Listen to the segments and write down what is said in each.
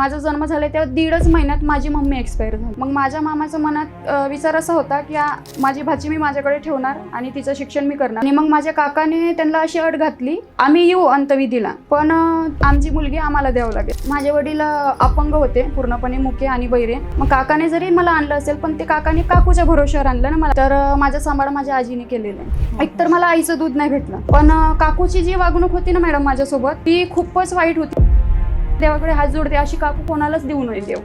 माझा जन्म झाला तेव्हा 1.5 महिन्यात माझी मम्मी एक्सपायर झाली. मग माझ्या मामाच्या मनात विचार असा होता की माझी भाची मी माझ्याकडे ठेवणार आणि तिचं शिक्षण मी करणार. आणि मग माझ्या काकाने त्यांना अशी अट घातली, आम्ही येऊ अंतविधीला पण आमची मुलगी आम्हाला द्यावं लागेल. माझे वडील अपंग होते, पूर्णपणे मुके आणि बहिरे. मग काकाने जरी मला आणलं असेल पण ते काकाने काकूच्या भरोश्यावर आणलं ना मला. तर माझा सांभाळ माझ्या आजीने केलेलं आहे. एकतर मला आईचं दूध नाही भेटलं, पण काकूची जी वागणूक होती ना मॅडम माझ्यासोबत ती खूपच वाईट होती. देवाकडे हात जोडते, अशी काकू कोणालाच देऊ नये देव.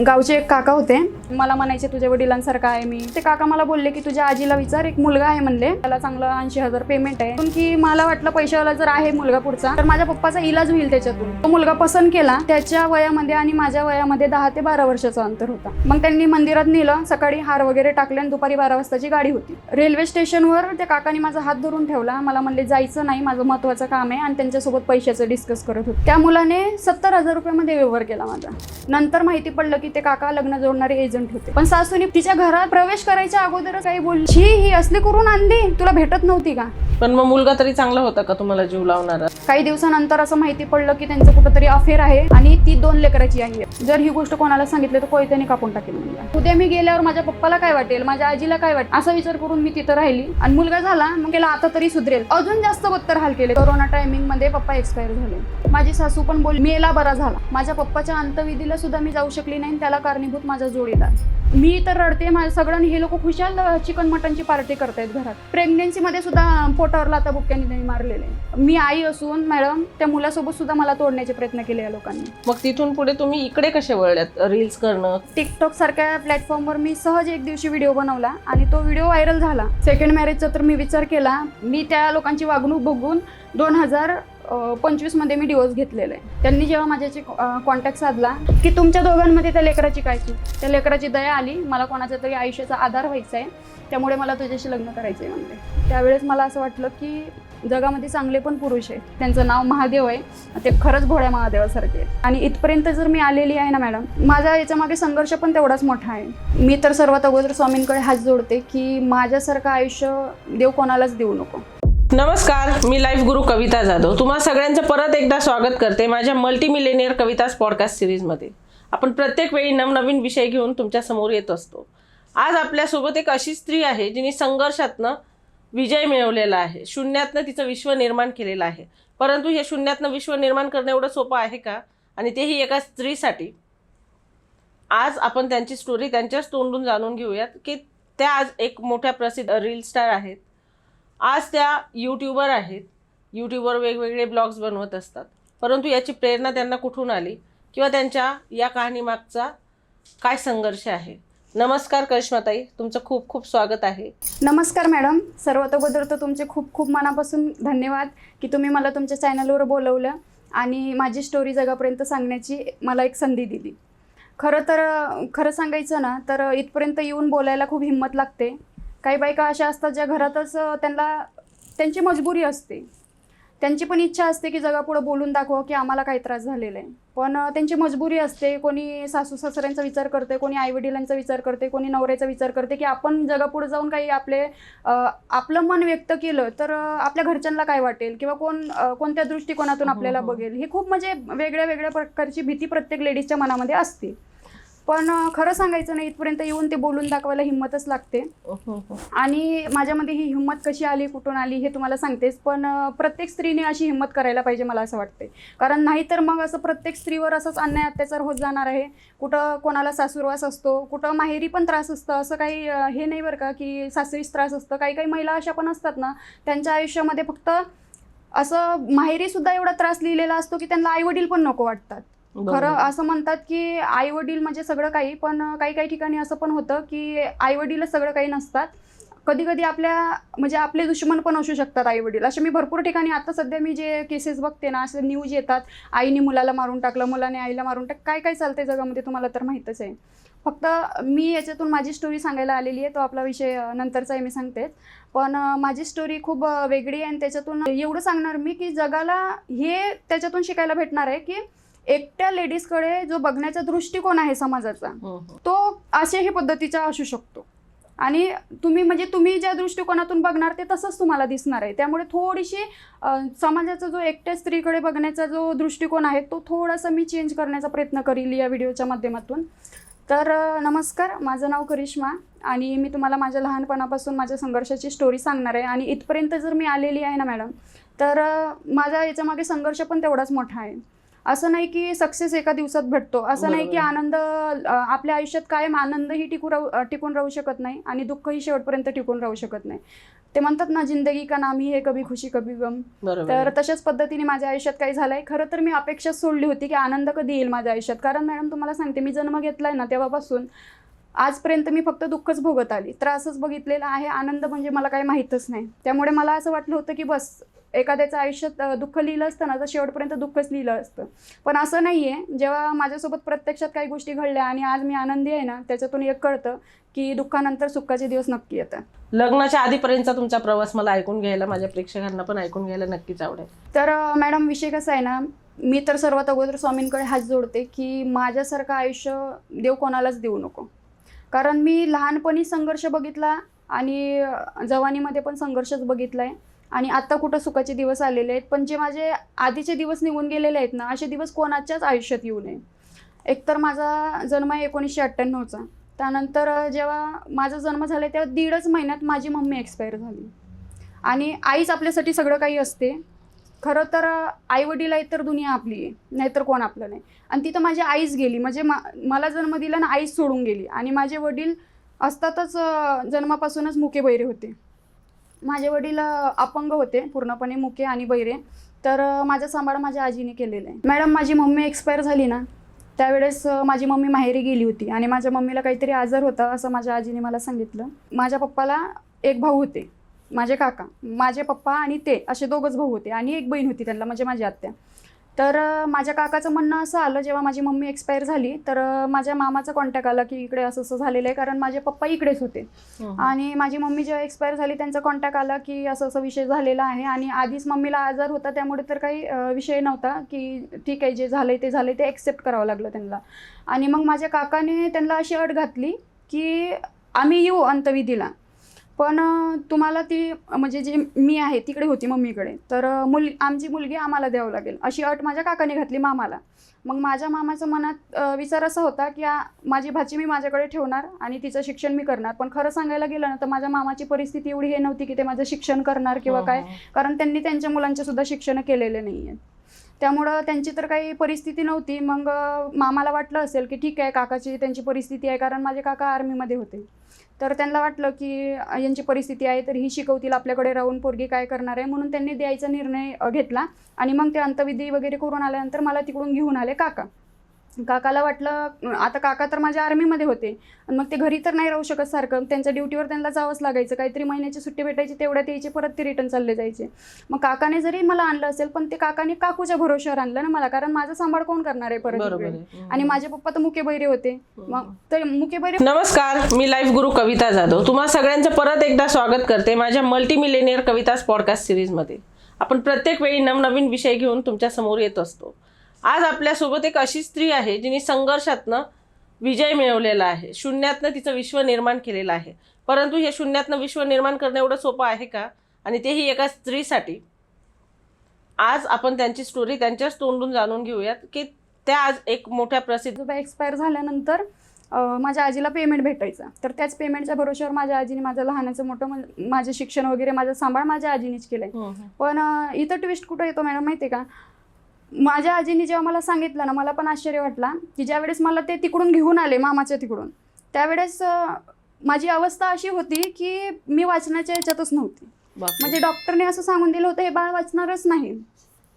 गावचे एक काका होते, मला म्हणायचे तुझ्या वडिलांसारखं आहे मी. ते काका मला बोलले की तुझ्या आजीला विचार, एक मुलगा आहे म्हणले, त्याला चांगलं 80,000 पेमेंट आहे. की मला वाटलं पैशावाला जर आहे मुलगा पुढचा तर माझ्या पप्पाचा इलाज होईल त्याच्यातून. तो मुलगा पसंत केला. त्याच्या वयामध्ये आणि माझ्या वयामध्ये 10 ते 12 वर्षाचं अंतर होता. मग त्यांनी मंदिरात नेलं, सकाळी हार वगैरे टाकले आणि दुपारी 12 वाजताची गाडी होती. रेल्वे स्टेशनवर त्या काकाने माझा हात धरून ठेवला. मला म्हणले जायचं नाही, माझं महत्त्वाचं काम आहे, आणि त्यांच्यासोबत पैशाचं डिस्कस करत होते. त्या मुलाने 70,000 रुपयामध्ये व्यवहार केला माझा. नंतर माहिती पडलं की ते काका लग्न जोडणारे एजंट होते. पण सासूने तिच्या घरात प्रवेश करायच्या अगोदरच काही बोलली, छी ही असली करून आणली, तुला भेटत नव्हती का? पण मग मुलगा तरी चांगला होता का तुम्हाला जीव लावणारा? काही दिवसानंतर असं माहिती पडलं की त्यांचं कुठंतरी अफेअर आहे आणि ती 2 लेकराची आहे. जर ही गोष्ट कोणाला सांगितलं तर कोयत्याने कापून टाकेल मला. उद्या मी गेल्यावर माझ्या पप्पाला काय वाटेल, माझ्या आजीला काय वाटेल, असा विचार करून मी तिथं राहिली. आणि मुलगा झाला मग केला आता तरी सुधरेल, अजून जास्त बदतर हाल केले. कोरोना टायमिंग मध्ये पप्पा एक्सपायर झाले. माझी सासू पण बोलली मेला बरा झाला. माझ्या पप्पाच्या अंत्यविधीला सुद्धा मी जाऊ शकली नाही, त्याला कारणीभूत माझा जोडीदार. मी तर रडते, माझ्या सगळ्यांनी हे लोक खुशाल चिकन मटनची पार्टी करतायत घरात. प्रेग्नेन्सी मध्ये सुद्धा पोटावर लाता बुक्क्यांनी त्यांनी मारलेले. मी आई असून मॅडम त्या मुलासोबत सुद्धा मला तोडण्याचे प्रयत्न केले या लोकांनी. मग तिथून पुढे तुम्ही इकडे कसे वळल्यात? रील्स करणं, टिकटॉक सारख्या प्लॅटफॉर्मवर मी सहज एक दिवशी व्हिडिओ बनवला आणि तो व्हिडिओ व्हायरल झाला. सेकंड मॅरेजचा तर मी विचार केला. मी त्या लोकांची वागणूक बघून 2025 मध्ये मी डिवोर्स घेतलेला आहे. त्यांनी जेव्हा माझ्याशी कॉन्टॅक्ट साधला की तुमच्या दोघांमध्ये त्या लेकराची काय चूक, त्या लेकराची दया आली, मला कोणाच्या तरी आयुष्याचा आधार व्हायचा आहे, त्यामुळे मला तुझ्याशी लग्न करायचं आहे म्हणते. त्यावेळेस मला असं वाटलं की जगामध्ये चांगले पण पुरुष आहेत, त्यांचं नाव महादेव आहे, ते खरंच भोळ्या महादेवासारखे आहेत. आणि इथपर्यंत जर मी आलेली आहे ना मॅडम, माझा याच्यामागे संघर्ष पण तेवढाच मोठा आहे. मी तर सर्वात अगोदर स्वामींकडे हात जोडते की माझ्यासारखं आयुष्य देव कोणालाच देऊ नको. नमस्कार, मी लाईफ गुरु कविता जाधव तुम्हा सगळ्यांचं परत एकदा स्वागत करते माझ्या मल्टी मिलेनियर कविताज पॉडकास्ट सिरीजमध्ये. आपण प्रत्येक वेळी नवनवीन विषय घेऊन तुमच्या समोर येत असतो. आज आपल्यासोबत एक अशी स्त्री आहे जिने संघर्षातनं विजय मिळवलेला आहे. शून्यातनं तिचं विश्व निर्माण केलेलं आहे. परंतु हे शून्यातनं विश्व निर्माण करणं एवढं सोपं आहे का? आणि तेही एका स्त्रीसाठी. आज आपण त्यांची स्टोरी त्यांच्याच तोंडून जाणून घेऊयात की त्या आज एक मोठ्या प्रसिद्ध रील स्टार आहेत. आज त्या यूट्यूबर आहेत. यूट्यूबवर वेगवेगळे ब्लॉग्स बनवत असतात. परंतु याची प्रेरणा त्यांना कुठून आली किंवा त्यांच्या या कहाणीमागचा काय संघर्ष आहे? नमस्कार करिश्माताई, तुमचं खूप खूप स्वागत आहे. नमस्कार मॅडम. सर्वात अगोदर तर तुमचे खूप खूप मनापासून धन्यवाद की तुम्ही मला तुमच्या चॅनलवर बोलवलं आणि माझी स्टोरी जगापर्यंत सांगण्याची मला एक संधी दिली. खरं सांगायचं ना तर इथपर्यंत येऊन बोलायला खूप हिंमत लागते. काही बायका अशा असतात ज्या घरातच त्यांची मजबुरी असते, त्यांची पण इच्छा असते की जगापुढं बोलून दाखवा की आम्हाला काही त्रास झालेला आहे, पण त्यांची मजबुरी असते. कोणी सासू सासऱ्यांचा विचार करते, कोणी आईवडिलांचा विचार करते, कोणी नवऱ्याचा विचार करते की आपण जगापुढं जाऊन काही आपलं मन व्यक्त केलं तर आपल्या घरच्यांना काय वाटेल किंवा कोणत्या दृष्टिकोनातून आपल्याला बघेल. ही खूप म्हणजे वेगळ्या वेगळ्या प्रकारची भीती प्रत्येक लेडीजच्या मनामध्ये असते. पण खरं सांगायचं नाही, इथपर्यंत येऊन ते बोलून दाखवायला हिंमतच लागते. आणि माझ्यामध्ये ही हिंमत कशी आली, कुठून आली हे तुम्हाला सांगतेच. पण प्रत्येक स्त्रीने अशी हिंमत करायला पाहिजे मला असं वाटते. कारण नाहीतर मग असं प्रत्येक स्त्रीवर असंच अन्याय अत्याचार होत जाणार आहे. कुठं कोणाला सासूरवास असतो, कुठं माहेरी पण त्रास असतं. असं काही हे नाही बरं का की सासरीच त्रास असतं. काही काही महिला अशा पण असतात ना, त्यांच्या आयुष्यामध्ये फक्त असं माहेरी सुद्धा एवढा त्रास लिहिलेला असतो की त्यांना आईवडील पण नको वाटतात. खरं असं म्हणतात की आई वडील म्हणजे सगळं काही, पण काही काही ठिकाणी असं पण होतं की आई वडीलच सगळं काही नसतात. कधी कधी आपले दुश्मन पण असू शकतात आई वडील. असे मी भरपूर ठिकाणी आता सध्या मी जे केसेस बघते ना, असे न्यूज येतात, आईने मुलाला मारून टाकलं, मुलाने आईला मारून टाकलं. काय काय चालतंय जगामध्ये तुम्हाला तर माहीतच आहे. फक्त मी याच्यातून माझी स्टोरी सांगायला आलेली आहे. तो आपला विषय नंतरचा आहे, मी सांगतेच. पण माझी स्टोरी खूप वेगळी आहे आणि त्याच्यातून एवढं सांगणार मी की जगाला हे त्याच्यातून शिकायला भेटणार आहे की एकट्या लेडीजकडे जो बघण्याचा दृष्टिकोन आहे समाजाचा, तो अशाही पद्धतीचा असू शकतो. आणि तुम्ही ज्या दृष्टिकोनातून बघणार ते तसंच तुम्हाला दिसणार आहे. त्यामुळे थोडीशी समाजाचा जो एकट्या स्त्रीकडे बघण्याचा जो दृष्टिकोन आहे तो थोडासा मी चेंज करण्याचा प्रयत्न करील या व्हिडिओच्या माध्यमातून. तर नमस्कार, माझं नाव करिश्मा आणि मी तुम्हाला माझ्या लहानपणापासून माझ्या संघर्षाची स्टोरी सांगणार आहे. आणि इथपर्यंत जर मी आलेली आहे ना मॅडम, तर माझा याच्यामागे संघर्ष पण तेवढाच मोठा आहे. असं नाही की सक्सेस एका दिवसात भेटतो, असं नाही की आनंद आपल्या आयुष्यात कायम आनंदही टिकून राहू शकत नाही आणि दुःखही शेवटपर्यंत टिकून राहू शकत नाही. ते म्हणतात ना, जिंदगी का नाम ही है कभी खुशी कभी गम. तर तशाच पद्धतीने माझ्या आयुष्यात काही झालंय. खरं तर मी अपेक्षा सोडली होती की आनंद कधी येईल माझ्या आयुष्यात. कारण मॅडम तुम्हाला सांगते, मी जन्म घेतलाय ना तेव्हापासून आजपर्यंत मी फक्त दुःखच भोगत आली, त्रासच बघितलेला आहे. आनंद म्हणजे मला काही माहीतच नाही. त्यामुळे मला असं वाटलं होतं की बस एखाद्याचं आयुष्यात दुःख लिहिलं असतं ना तर शेवटपर्यंत दुःखच लिहिलं असतं. पण असं नाही आहे. जेव्हा माझ्यासोबत प्रत्यक्षात काही गोष्टी घडल्या आणि आज मी आनंदी आहे ना, त्याच्यातून एक कळतं की दुःखानंतर सुखाचे दिवस नक्की येतात. लग्नाच्या आधीपर्यंतचा तुमचा प्रवास मला ऐकून घ्यायला, माझ्या प्रेक्षकांना पण ऐकून घ्यायला नक्कीच आवडेल. तर मॅडम विषय कसा आहे ना, मी तर सर्वात अगोदर स्वामींकडे हात जोडते की माझ्यासारखं आयुष्य देव कोणालाच देऊ नको. कारण मी लहानपणी संघर्ष बघितला आणि जवानीमध्ये पण संघर्षच बघितला आहे आणि आत्ता कुठं सुखाचे दिवस आलेले आहेत. पण जे माझे आधीचे दिवस निघून गेलेले आहेत ना, असे दिवस कोणाच्याच आयुष्यात येऊ नये. एकतर माझा जन्म आहे 1998चा. त्यानंतर जेव्हा माझा जन्म झाला तेव्हा 1.5 महिन्यात माझी मम्मी एक्सपायर झाली. आणि आईच आपल्यासाठी सगळं काही असते. खरं तर आईवडील आहेत तर दुनिया आपली आहे, नाहीतर कोण आपलं नाही. आणि तिथं माझी आईच गेली, म्हणजे मला जन्म दिला ना आईच सोडून गेली. आणि माझे वडील असतातच जन्मापासूनच मुके बहिरे होते. माझे वडील अपंग होते, पूर्णपणे मुके आणि बहिरे. तर माझा सांभाळ माझ्या आजीने केलेला आहे. मॅडम माझी मम्मी एक्सपायर झाली ना त्यावेळेस माझी मम्मी माहेरी गेली होती आणि माझ्या मम्मीला काहीतरी आजार होता असं माझ्या आजीने मला सांगितलं. माझ्या पप्पाला एक भाऊ होते, माझे काका. माझे पप्पा आणि ते असे दोघंच भाऊ होते आणि एक बहीण होती त्यांना, म्हणजे माझी आत्या. तर माझ्या काकाचं म्हणणं असं आलं जेव्हा माझी मम्मी एक्सपायर झाली, तर माझ्या मामाचा कॉन्टॅक्ट आला की इकडे असं असं झालेलं आहे. कारण माझे पप्पा इकडेच होते आणि माझी मम्मी जेव्हा एक्सपायर झाली त्यांचा कॉन्टॅक्ट आला की असं असं विषय झालेला आहे. आणि आधीच मम्मीला आजार होता त्यामुळे तर काही विषय नव्हता की ठीक आहे, जे झालंय ते एक्सेप्ट करावं लागलं त्यांना. आणि मग माझ्या काकाने त्यांना अशी अट घातली की आम्ही येऊ अंत्यविधीला, पण तुम्हाला ती म्हणजे जी मी आहे तिकडे होती मम्मीकडे, तर आमची मुलगी आम्हाला द्यावं लागेल अशी अट माझ्या काकाने घातली मामाला. मग माझ्या मामाच्या मनात विचार असा होता की माझी भाची मी माझ्याकडे ठेवणार आणि तिचं शिक्षण मी करणार. पण खरं सांगायला गेलं ना तर माझ्या मामाची परिस्थिती एवढी हे नव्हती की ते माझं शिक्षण करणार किंवा काय, कारण त्यांनी त्यांच्या मुलांचे सुद्धा शिक्षण केलेले नाही आहेत. त्यामुळं त्यांची तर काही परिस्थिती नव्हती. मग मामाला वाटलं असेल की ठीक आहे, काकाची त्यांची परिस्थिती आहे, कारण माझे काका आर्मीमध्ये होते. तर त्यांना वाटलं की यांची परिस्थिती आहे तर ही शिकवतील, आपल्याकडे राहून पोरगी काय करणार आहे, म्हणून त्यांनी द्यायचा निर्णय घेतला. आणि मग ते अंत्यविधी वगैरे करून आल्यानंतर मला तिकडून घेऊन आले काका. काकाला वाटलं, आता काका तर माझ्या आर्मीमध्ये होते आणि मग ते घरी तर नाही राहू शकत सारखं, त्यांच्या ड्युटीवर त्यांना जावंच लागायचं. काहीतरी महिन्याची सुट्टी भेटायची, तेवढ्यात यायचे, परत ते रिटर्न चालले जायचे. मग काकाने जरी मला आणलं असेल पण ते काकाने काकूच्या भरोश्यावर आणलं ना मला, कारण माझा सांभाळ कोण करणार आहे परत. आणि माझे पप्पा तर मुके बहिरे होते. मग ते मुके बहिरे. नमस्कार, मी लाईव्ह गुरु कविता जाधव तुम्हा सगळ्यांचं परत एकदा स्वागत करते माझ्या मल्टी मिलेनियर कविताज पॉडकास्ट सिरीजमध्ये. आपण प्रत्येक वेळी नवनवीन विषय घेऊन तुमच्या समोर येत असतो. आज आपल्यासोबत एक अशी स्त्री आहे जिने संघर्षातनं विजय मिळवलेला आहे. शून्यातनं तिचं विश्व निर्माण केलेलं आहे. परंतु हे शून्यातनं विश्व निर्माण करणं एवढं सोपं आहे का? आणि तेही एका स्त्रीसाठी. आज आपण त्यांची स्टोरी त्यांच्याच तोंडून जाणून घेऊयात की त्या आज एक मोठ्या प्रसिद्ध एक्सपायर झाल्यानंतर माझ्या आजीला पेमेंट भेटायचा. तर त्याच पेमेंटच्या भरोश्यावर माझ्या आजीने माझं लहानाचं मोठं माझं शिक्षण वगैरे माझं सांभाळ माझ्या आजीनेच केलंय. पण इथं ट्विस्ट कुठं येतो मॅडम माहिती आहे का? माझ्या आजीने जेव्हा मला सांगितलं ना, मला पण आश्चर्य वाटला की ज्यावेळेस मला ते तिकडून घेऊन आले मामाच्या तिकडून, त्यावेळेस माझी अवस्था अशी होती की मी वाचनाच्या याच्यातच नव्हती. म्हणजे डॉक्टरने असं सांगून दिलं होतं हे बाळ वाचणारच नाही.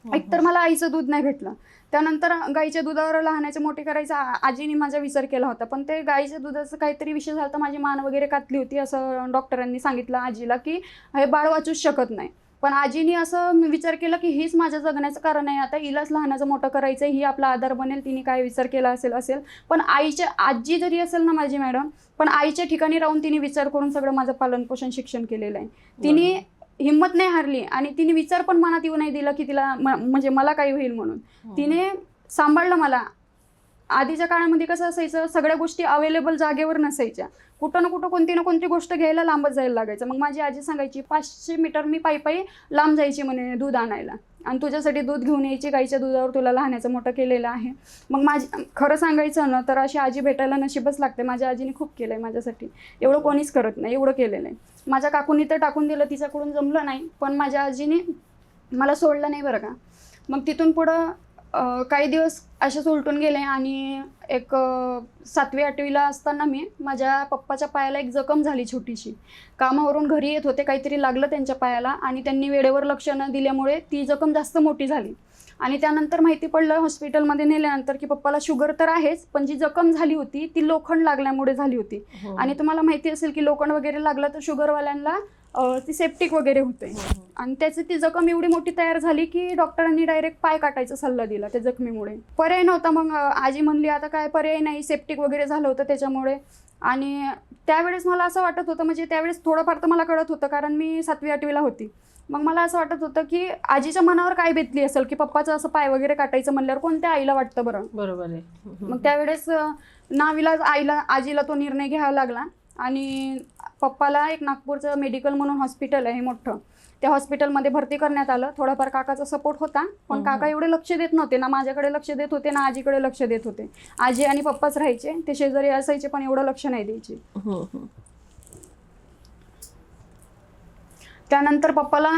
एकतर मला आईचं दूध नाही भेटलं, त्यानंतर गाईच्या दुधावर लहानाचे मोठे करायचा आजीने माझा विचार केला होता. पण ते गाईच्या दुधाचं काहीतरी विषय झाला, माझी मान वगैरे कातली होती असं डॉक्टरांनी सांगितलं आजीला की हे बाळ वाचूच शकत नाही. पण आजीने असं विचार केला की हीच माझ्या जगण्याचं कारण आहे, आता हिलाच लहानाचं मोठं करायचं आहे, ही आपला आधार बनेल. तिने काय विचार केला असेल. पण आजी जरी असेल ना माझी मॅडम, पण आईच्या ठिकाणी राहून तिने विचार करून सगळं माझं पालनपोषण शिक्षण केलेलं आहे. तिने हिंमत नाही हारली आणि तिने विचार पण मनात येऊ नाही दिला की तिला म्हणजे मला काही होईल म्हणून. तिने सांभाळलं मला आधीच्या काळामध्ये कसं असायचं, सगळ्या गोष्टी अवेलेबल जागेवर नसायच्या. कुठं ना कुठं कोणती ना कोणती गोष्ट घ्यायला लांबच जायला लागायचं. मग माझी आजी सांगायची 500 मीटर मी पायी लांब जायची म्हणे दूध आणायला, आणि तुझ्यासाठी दूध घेऊन यायची. गाईच्या दुधावर तुला लहानाचं मोठं केलेलं आहे. मग माझी खरं सांगायचं ना तर अशी आजी भेटायला नशीबच लागते. माझ्या आजीने खूप केलं आहे माझ्यासाठी. एवढं कोणीच करत नाही, एवढं केलेलं आहे. माझ्या काकूनी तर टाकून दिलं, तिच्याकडून जमलं नाही, पण माझ्या आजीने मला सोडलं नाही बरं का. मग तिथून पुढं काही दिवस असेच उलटून गेले, आणि एक 7वी-8वीला असताना माझ्या पप्पाच्या पायाला एक जखम झाली छोटीशी. कामावरून घरी येत होते, काहीतरी लागलं त्यांच्या पायाला, आणि त्यांनी वेळेवर लक्ष न दिल्यामुळे ती जखम जास्त मोठी झाली. आणि त्यानंतर माहिती पडलं हॉस्पिटलमध्ये नेल्यानंतर की पप्पाला शुगर तर आहेच, पण जी जखम झाली होती ती लोखंड लागल्यामुळे झाली होती. आणि तुम्हाला माहिती असेल की लोखंड वगैरे लागलं तर शुगरवाल्यांना ती सेप्टिक वगैरे होते. आणि त्याची ती जखम एवढी मोठी तयार झाली की डॉक्टरांनी डायरेक्ट पाय काटायचा सल्ला दिला त्या जखमीमुळे. पर्याय नव्हता. मग आजी म्हणली आता काय पर्याय नाही, सेप्टिक वगैरे झालं होतं त्याच्यामुळे. आणि त्यावेळेस मला असं वाटत होतं, म्हणजे त्यावेळेस थोडंफार तर मला कळत होतं कारण मी 7वी-8वीला होती. मग मला असं वाटत होतं की आजीच्या मनावर काय बेतली असेल की पप्पाचं असं पाय वगैरे काटायचं म्हणल्यावर कोणत्या आईला वाटतं बरं. बरोबर आहे. मग त्यावेळेस नावीलाज आजीला तो निर्णय घ्यावा लागला. आणि पप्पाला एक नागपूरचं मेडिकल म्हणून हॉस्पिटल आहे मोठं, त्या हॉस्पिटलमध्ये भरती करण्यात आलं. थोडाफार काकाचा सपोर्ट होता, पण काका एवढे लक्ष देत नव्हते. ना माझ्याकडे लक्ष देत होते, ना आजीकडे लक्ष देत होते. आजी आणि पप्पाच राहायचे, ते शेजारी असायचे पण एवढं लक्ष नाही द्यायचे. त्यानंतर पप्पाला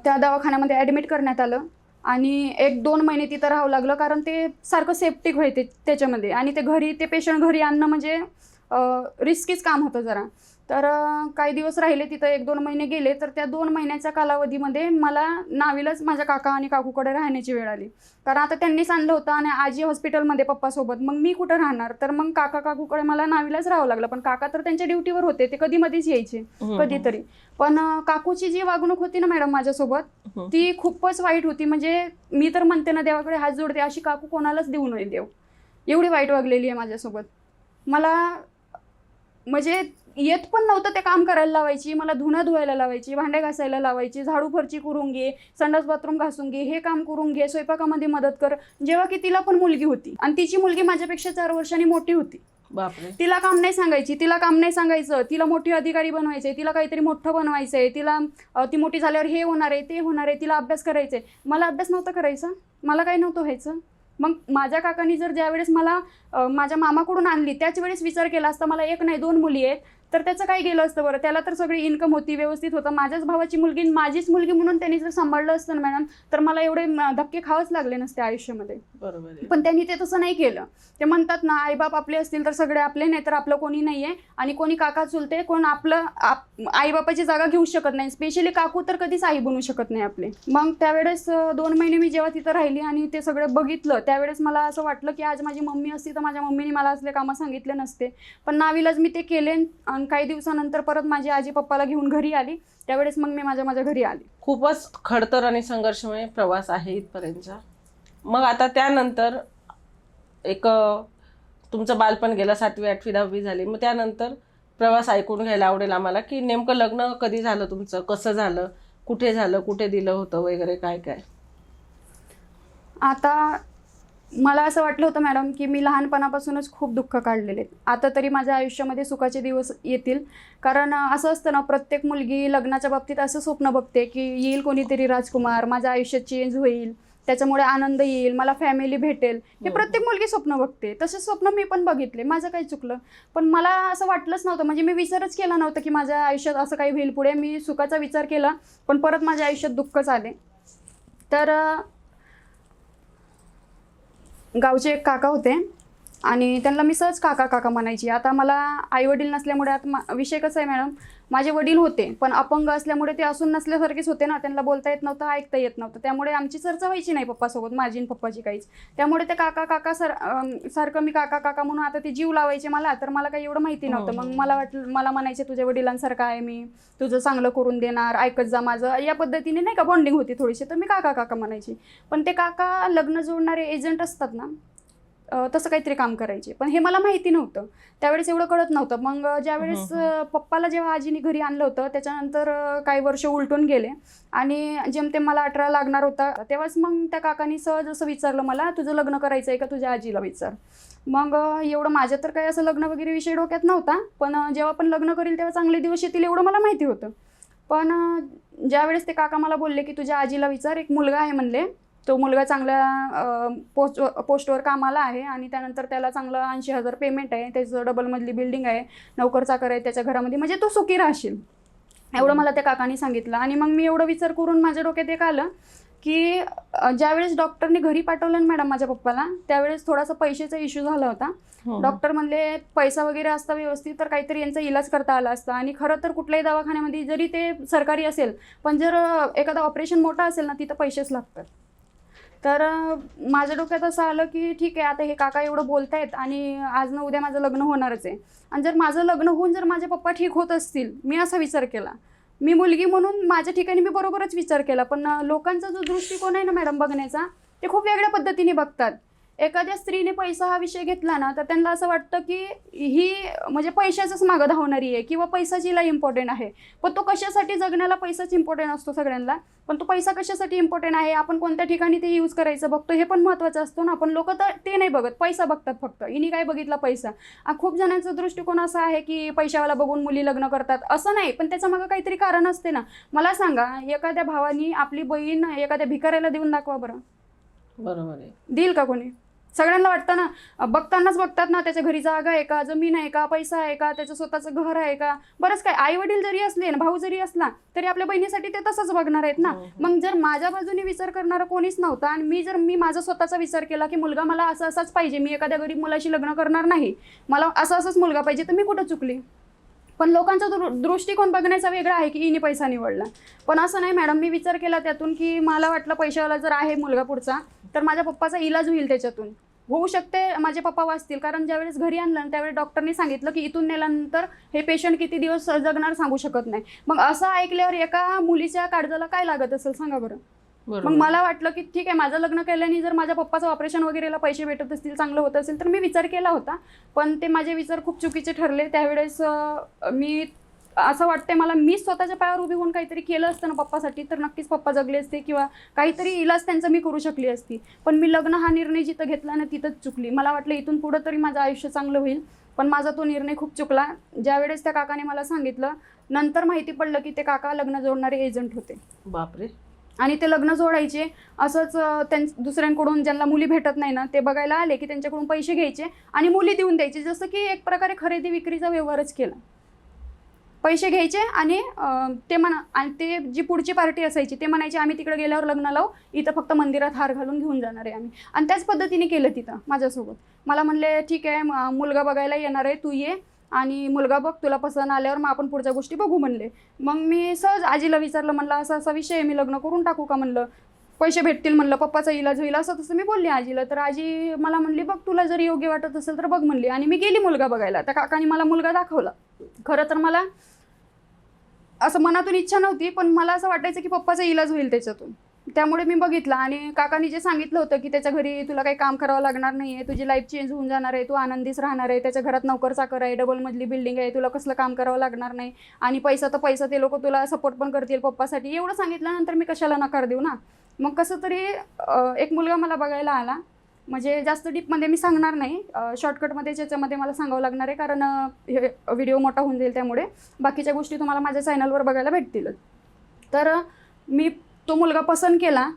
त्या दवाखान्यामध्ये ॲडमिट करण्यात आलं, आणि 1-2 महिने तिथं राहावं लागलं कारण ते सारखं सेप्टिक व्हायचे त्याच्यामध्ये. आणि ते पेशंट घरी आणणं म्हणजे रिस्कीच काम होतं जरा. तर काही दिवस राहिले तिथं, 1-2 महिने गेले. तर त्या 2 महिन्याच्या कालावधीमध्ये मला नावीलाच माझ्या काका आणि काकूकडे राहण्याची वेळ आली. कारण आता त्यांनीच आणलं होतं आणि आजी हॉस्पिटलमध्ये पप्पासोबत, मग मी कुठं राहणार. तर मग काकूकडे मला नावीलाच राहावं लागलं. पण काका तर त्यांच्या ड्युटीवर होते, ते कधीमध्येच यायचे कधीतरी. पण काकूची जी वागणूक होती ना मॅडम माझ्यासोबत, ती खूपच वाईट होती. म्हणजे मी तर म्हणते ना, देवाकडे हात जोडते, अशी काकू कोणालाच देऊ नये देव, एवढी वाईट वागलेली आहे माझ्यासोबत. मला म्हणजे येत पण नव्हतं ते काम करायला लावायची, मला धुणं धुवायला लावायची, भांडे घासायला लावायची, झाडू फरची करून घे, संडास बाथरूम घासून घे, हे काम करून घे, स्वयंपाकामध्ये मदत कर. जेव्हा की तिला पण मुलगी होती, आणि तिची मुलगी माझ्यापेक्षा 4 वर्षांनी मोठी होती. बापरे. तिला काम नाही सांगायची, तिला काम नाही सांगायचं, तिला मोठी अधिकारी बनवायचंय, तिला काहीतरी मोठं बनवायचंय, तिला ती मोठी झाल्यावर हे होणार आहे, ते होणार आहे, तिला अभ्यास करायचंय. मला अभ्यास नव्हता करायचा, मला काही नव्हतं व्हायचं. मग माझ्या काकांनी जर ज्यावेळेस मला माझ्या मामाकडून आणली, त्याच वेळेस विचार केला असता मला 1 नाही 2 मुली आहेत, तर त्याचं काय गेलं असतं बरं. त्याला तर सगळी इन्कम होती, व्यवस्थित होतं. माझ्याच भावाची मुलगी, माझीच मुलगी म्हणून त्यांनी जर सांभाळलं असतं ना मॅडम, तर मला एवढे धक्के खावंच लागले नसते आयुष्यामध्ये. बरोबर. पण त्यांनी ते तसं नाही केलं. ते म्हणतात ना, आईबाप आपले असतील तर सगळे आपले, नाही तर आपलं कोणी नाही आहे. आणि कोणी काका चुलते, कोण आपलं आईबापाची जागा घेऊ शकत नाही. स्पेशली काकू तर कधीच आई बनू शकत नाही आपले. मग त्यावेळेस 2 महिने मी जेव्हा तिथं राहिली आणि ते सगळं बघितलं, त्यावेळेस मला असं वाटलं की आज माझी मम्मी असती तर माझ्या मम्मीने मला असले कामं सांगितले नसते. पण नावीलाज मी ते केले. आणि काही दिवसानंतर परत माझी आजी पप्पाला घेऊन घरी आली. त्यावेळेस मग मी माझ्या घरी आली. खूपच खडतर आणि संघर्षमय प्रवास आहे इथपर्यंतचा. मग आता त्यानंतर एक तुमचं बालपण गेलं, 7वी 8वी 10वी झाली. मग त्यानंतर प्रवास ऐकून घ्यायला आवडेल आम्हाला की नेमकं लग्न कधी झालं तुमचं, कसं झालं, कुठे झालं, कुठे दिलं होतं वगैरे काय काय. आता मला असं वाटलं होतं मॅडम की मी लहानपणापासूनच खूप दुःख काढलेले आहेत. आता तरी माझ्या आयुष्यामध्ये सुखाचे दिवस येतील. कारण असं असतं ना, प्रत्येक मुलगी लग्नाच्या बाबतीत असं स्वप्न बघते की येईल कोणीतरी राजकुमार, माझं आयुष्य चेंज होईल, त्याच्यामुळे आनंद येईल, मला फॅमिली भेटेल, हे प्रत्येक मुलगी स्वप्न बघते. तसे स्वप्न मी पण बघितले. माझं काही चुकलं, पण मला असं वाटलंच नव्हतं. म्हणजे मी विचारच केला नव्हता की माझ्या आयुष्यात असं काही होईल पुढे. मी सुखाचा विचार केला, पण परत माझ्या आयुष्यात दुःखच आले. तर गावचे एक काका होते आणि त्यांना मी सहज काका काका म्हणायची. आता मला आईवडील नसल्यामुळे, आता विषय कसा आहे मॅडम, माझे वडील होते पण अपंग असल्यामुळे ते असून नसल्यासारखेच होते ना. त्यांना बोलता येत नव्हतं, ऐकता येत नव्हतं. त्यामुळे आमची चर्चा व्हायची नाही पप्पासोबत, माझी आणि पप्पाची काहीच. त्यामुळे ते काका काका सारखं मी काका काका म्हणून आता ते जीव लावायचे मला. तर मला काही एवढं माहिती नव्हतं. मग मला म्हणायचे तुझ्या वडिलांसारखं आहे मी, तुझं चांगलं करून देणार, ऐकत जा माझं, या पद्धतीने नाही का बॉन्डिंग होती थोडीशी. तर मी काका काका म्हणायची. पण ते काका लग्न जोडणारे एजंट असतात ना, तसं काहीतरी काम करायचे. पण हे मला माहिती नव्हतं, त्यावेळेस एवढं कळत नव्हतं. मग ज्यावेळेस पप्पाला जेव्हा आजीने घरी आणलं होतं त्याच्यानंतर काही वर्ष उलटून गेले आणि जेमतेम मला 18 लागणार होता तेव्हाच मग त्या काकांनी सहज असं विचारलं मला, तुझं लग्न करायचं आहे का, तुझ्या आजीला विचार. मग एवढं माझ्या तर काही असं लग्न वगैरे विषय डोक्यात नव्हता, पण जेव्हा पण लग्न करील तेव्हा चांगले दिवस येतील एवढं मला माहिती होतं. पण ज्यावेळेस ते काका मला बोलले की तुझ्या आजीला विचार, एक मुलगा आहे म्हणले, तो मुलगा चांगल्या पोस्टवर कामाला आहे आणि त्यानंतर त्याला चांगलं 80,000 पेमेंट आहे, त्याचं डबलमधली बिल्डिंग आहे, नोकर चाकर आहे त्याच्या घरामध्ये, म्हणजे तो सुखी राहशील, एवढं मला त्या काकांनी सांगितलं. आणि मग मी एवढं विचार करून माझ्या डोक्यात एक आलं की ज्यावेळेस डॉक्टरने घरी पाठवलं ना मॅडम माझ्या पप्पाला, त्यावेळेस थोडासा पैशाचा इश्यू झाला होता. डॉक्टर म्हणले पैसा वगैरे असता व्यवस्थित तर काहीतरी यांचा इलाज करता आला असता. आणि खरं तर कुठल्याही दवाखान्यामध्ये जरी ते सरकारी असेल पण जर एखादा ऑपरेशन मोठा असेल ना तिथं पैसेच लागतात. तर माझ्या डोक्यात असं आलं की ठीक आहे, आता हे काका एवढं बोलतायत आणि आज ना उद्या माझं लग्न होणारच आहे, आणि जर माझं लग्न होऊन जर माझे पप्पा ठीक होत असतील, मी असा विचार केला. मी मुलगी म्हणून माझ्या ठिकाणी मी बरोबरच विचार केला, पण लोकांचा जो दृष्टिकोन आहे ना मॅडम बघण्याचा, ते खूप वेगळ्या पद्धतीने बघतात. एखाद्या स्त्रीने पैसा हा विषय घेतला ना तर त्यांना असं वाटतं की ही म्हणजे पैशाचंच मागं धावणारी आहे किंवा पैसाच हिला इम्पॉर्टंट आहे. पण तो कशासाठी, जगण्याला पैसाच इम्पॉर्टंट असतो सगळ्यांना, पण तो पैसा कशासाठी इम्पॉर्टंट आहे, आपण कोणत्या ठिकाणी ते यूज करायचं बघतो हे पण महत्त्वाचं असतं ना. पण लोक तर ते नाही बघत, पैसा बघतात फक्त. हिने काय बघितला, पैसा. खूप जणांचा दृष्टिकोन असा आहे की पैशावाला बघून मुली लग्न करतात, असं नाही, पण त्याच्या मागं काहीतरी कारण असते ना. मला सांगा, एखाद्या भावानी आपली बहीण एखाद्या भिकाऱ्याला देऊन दाखवा बरं, बरोबर आहे, देईल का कोणी? सगळ्यांना वाटतं ना, बघतानाच बघतात ना, त्याच्या घरी जागा आहे का, जमीन आहे का, पैसा आहे का, त्याचं स्वतःचं घर आहे का, बरंच काय. आई वडील जरी असले ना, भाऊ जरी असला तरी आपल्या बहिणीसाठी ते तसंच बघणार आहेत ना. मग जर माझ्या बाजूने विचार करणारा कोणीच नव्हता आणि मी माझा स्वतःचा विचार केला की मुलगा मला असं असाच पाहिजे, मी एखाद्या गरीब मुलाशी लग्न करणार नाही, मला असाच मुलगा पाहिजे, तर मी कुठं चुकली? पण लोकांचा दृष्टिकोन बघण्याचा वेगळा आहे की हिने पैसा निवडला. पण असं नाही मॅडम, मी विचार केला त्यातून की मला वाटलं पैशावाला जर आहे मुलगा पुढचा तर माझ्या पप्पाचा इलाज होईल, त्याच्यातून होऊ शकते, माझे पप्पा वाचतील. कारण ज्यावेळेस घरी आणलं त्यावेळेस डॉक्टरने सांगितलं की इथून नेल्यानंतर हे पेशंट किती दिवस जगणार सांगू शकत नाही. मग असं ऐकल्यावर एका मुलीच्या काळजाला काय लागत असेल सांगा बरं. मग मला वाटलं की ठीक आहे, माझं लग्न केल्याने जर माझ्या पप्पाचं ऑपरेशन वगैरेला पैसे भेटत असतील, चांगलं होत असेल, तर मी विचार केला होता. पण ते माझे विचार खूप चुकीचे ठरले. त्यावेळेस मी असं वाटतंय मला, मी स्वतःच्या पायावर उभी होऊन काहीतरी केलं असतं ना पप्पासाठी तर नक्कीच पप्पा जगले असते किंवा काहीतरी इलाज त्यांचा मी करू शकली असती. पण मी लग्न हा निर्णय जिथं घेतला ना तिथंच चुकली. मला वाटलं इथून पुढं तरी माझं आयुष्य चांगलं होईल, पण माझा तो निर्णय खूप चुकला. ज्यावेळेस त्या काकाने मला सांगितलं, नंतर माहिती पडलं की ते काका लग्न जोडणारे एजंट होते. बापरे. आणि ते लग्न जोडायचे असंच दुसऱ्यांकडून ज्यांना मुली भेटत नाही ना ते बघायला आले की त्यांच्याकडून पैसे घ्यायचे आणि मुली देऊन द्यायचे, जसं की एक प्रकारे खरेदी विक्रीचा व्यवहारच केला. पैसे घ्यायचे आणि ते जी पुढची पार्टी असायची ते म्हणायचे आम्ही तिकडे गेल्यावर लग्न लावू, इथं फक्त मंदिरात हार घालून घेऊन जाणार आहे आम्ही. आणि त्याच पद्धतीने केलं तिथं माझ्यासोबत. मला म्हणले ठीक आहे, मुलगा बघायला येणार आहे, तू ये आणि मुलगा बघ, तुला पसंत आल्यावर मग आपण पुढच्या गोष्टी बघू म्हणले. मग मी सहज आजीला विचारलं, म्हणलं असा असा विषय आहे, मी लग्न करून टाकू का म्हणलं, पैसे भेटतील म्हणलं, पप्पाचा इलाज होईल, असं तसं मी बोलली आजीला. तर आजी मला म्हणली बघ तुला जर योग्य वाटत असेल तर बघ म्हणली. आणि मी गेली मुलगा बघायला. त्या काकाने मला मुलगा दाखवला. खरं तर मला असं मनातून इच्छा नव्हती, पण मला असं वाटायचं की पप्पाचा इलाज होईल त्याच्यातून, त्यामुळे मी बघितला. आणि काकांनी जे सांगितलं होतं की त्याच्या घरी तुला काही काम करावं लागणार नाही आहे, तुझी लाईफ चेंज होऊन जाणार आहे, तू आनंदीच राहणार आहे, त्याच्या घरात नोकर चाकर आहे, डबलमधली बिल्डिंग आहे, तुला कसलं काम करावं लागणार नाही, आणि पैसा तर पैसा, ते लोक तुला सपोर्ट पण करतील पप्पासाठी, एवढं सांगितल्यानंतर मी कशाला नकार देऊ ना. मग कसं तरी एक मुलगा मला बघायला आला. म्हणजे जास्त डीपमध्ये मी सांगणार नाही, शॉर्टकटमध्ये ज्याच्यामध्ये मला सांगावं लागणार आहे, कारण हे व्हिडिओ मोठा होऊन जाईल, त्यामुळे बाकीच्या गोष्टी तुम्हाला माझ्या चॅनलवर बघायला भेटतीलच. तर मी तो मुलगा पसंत केला.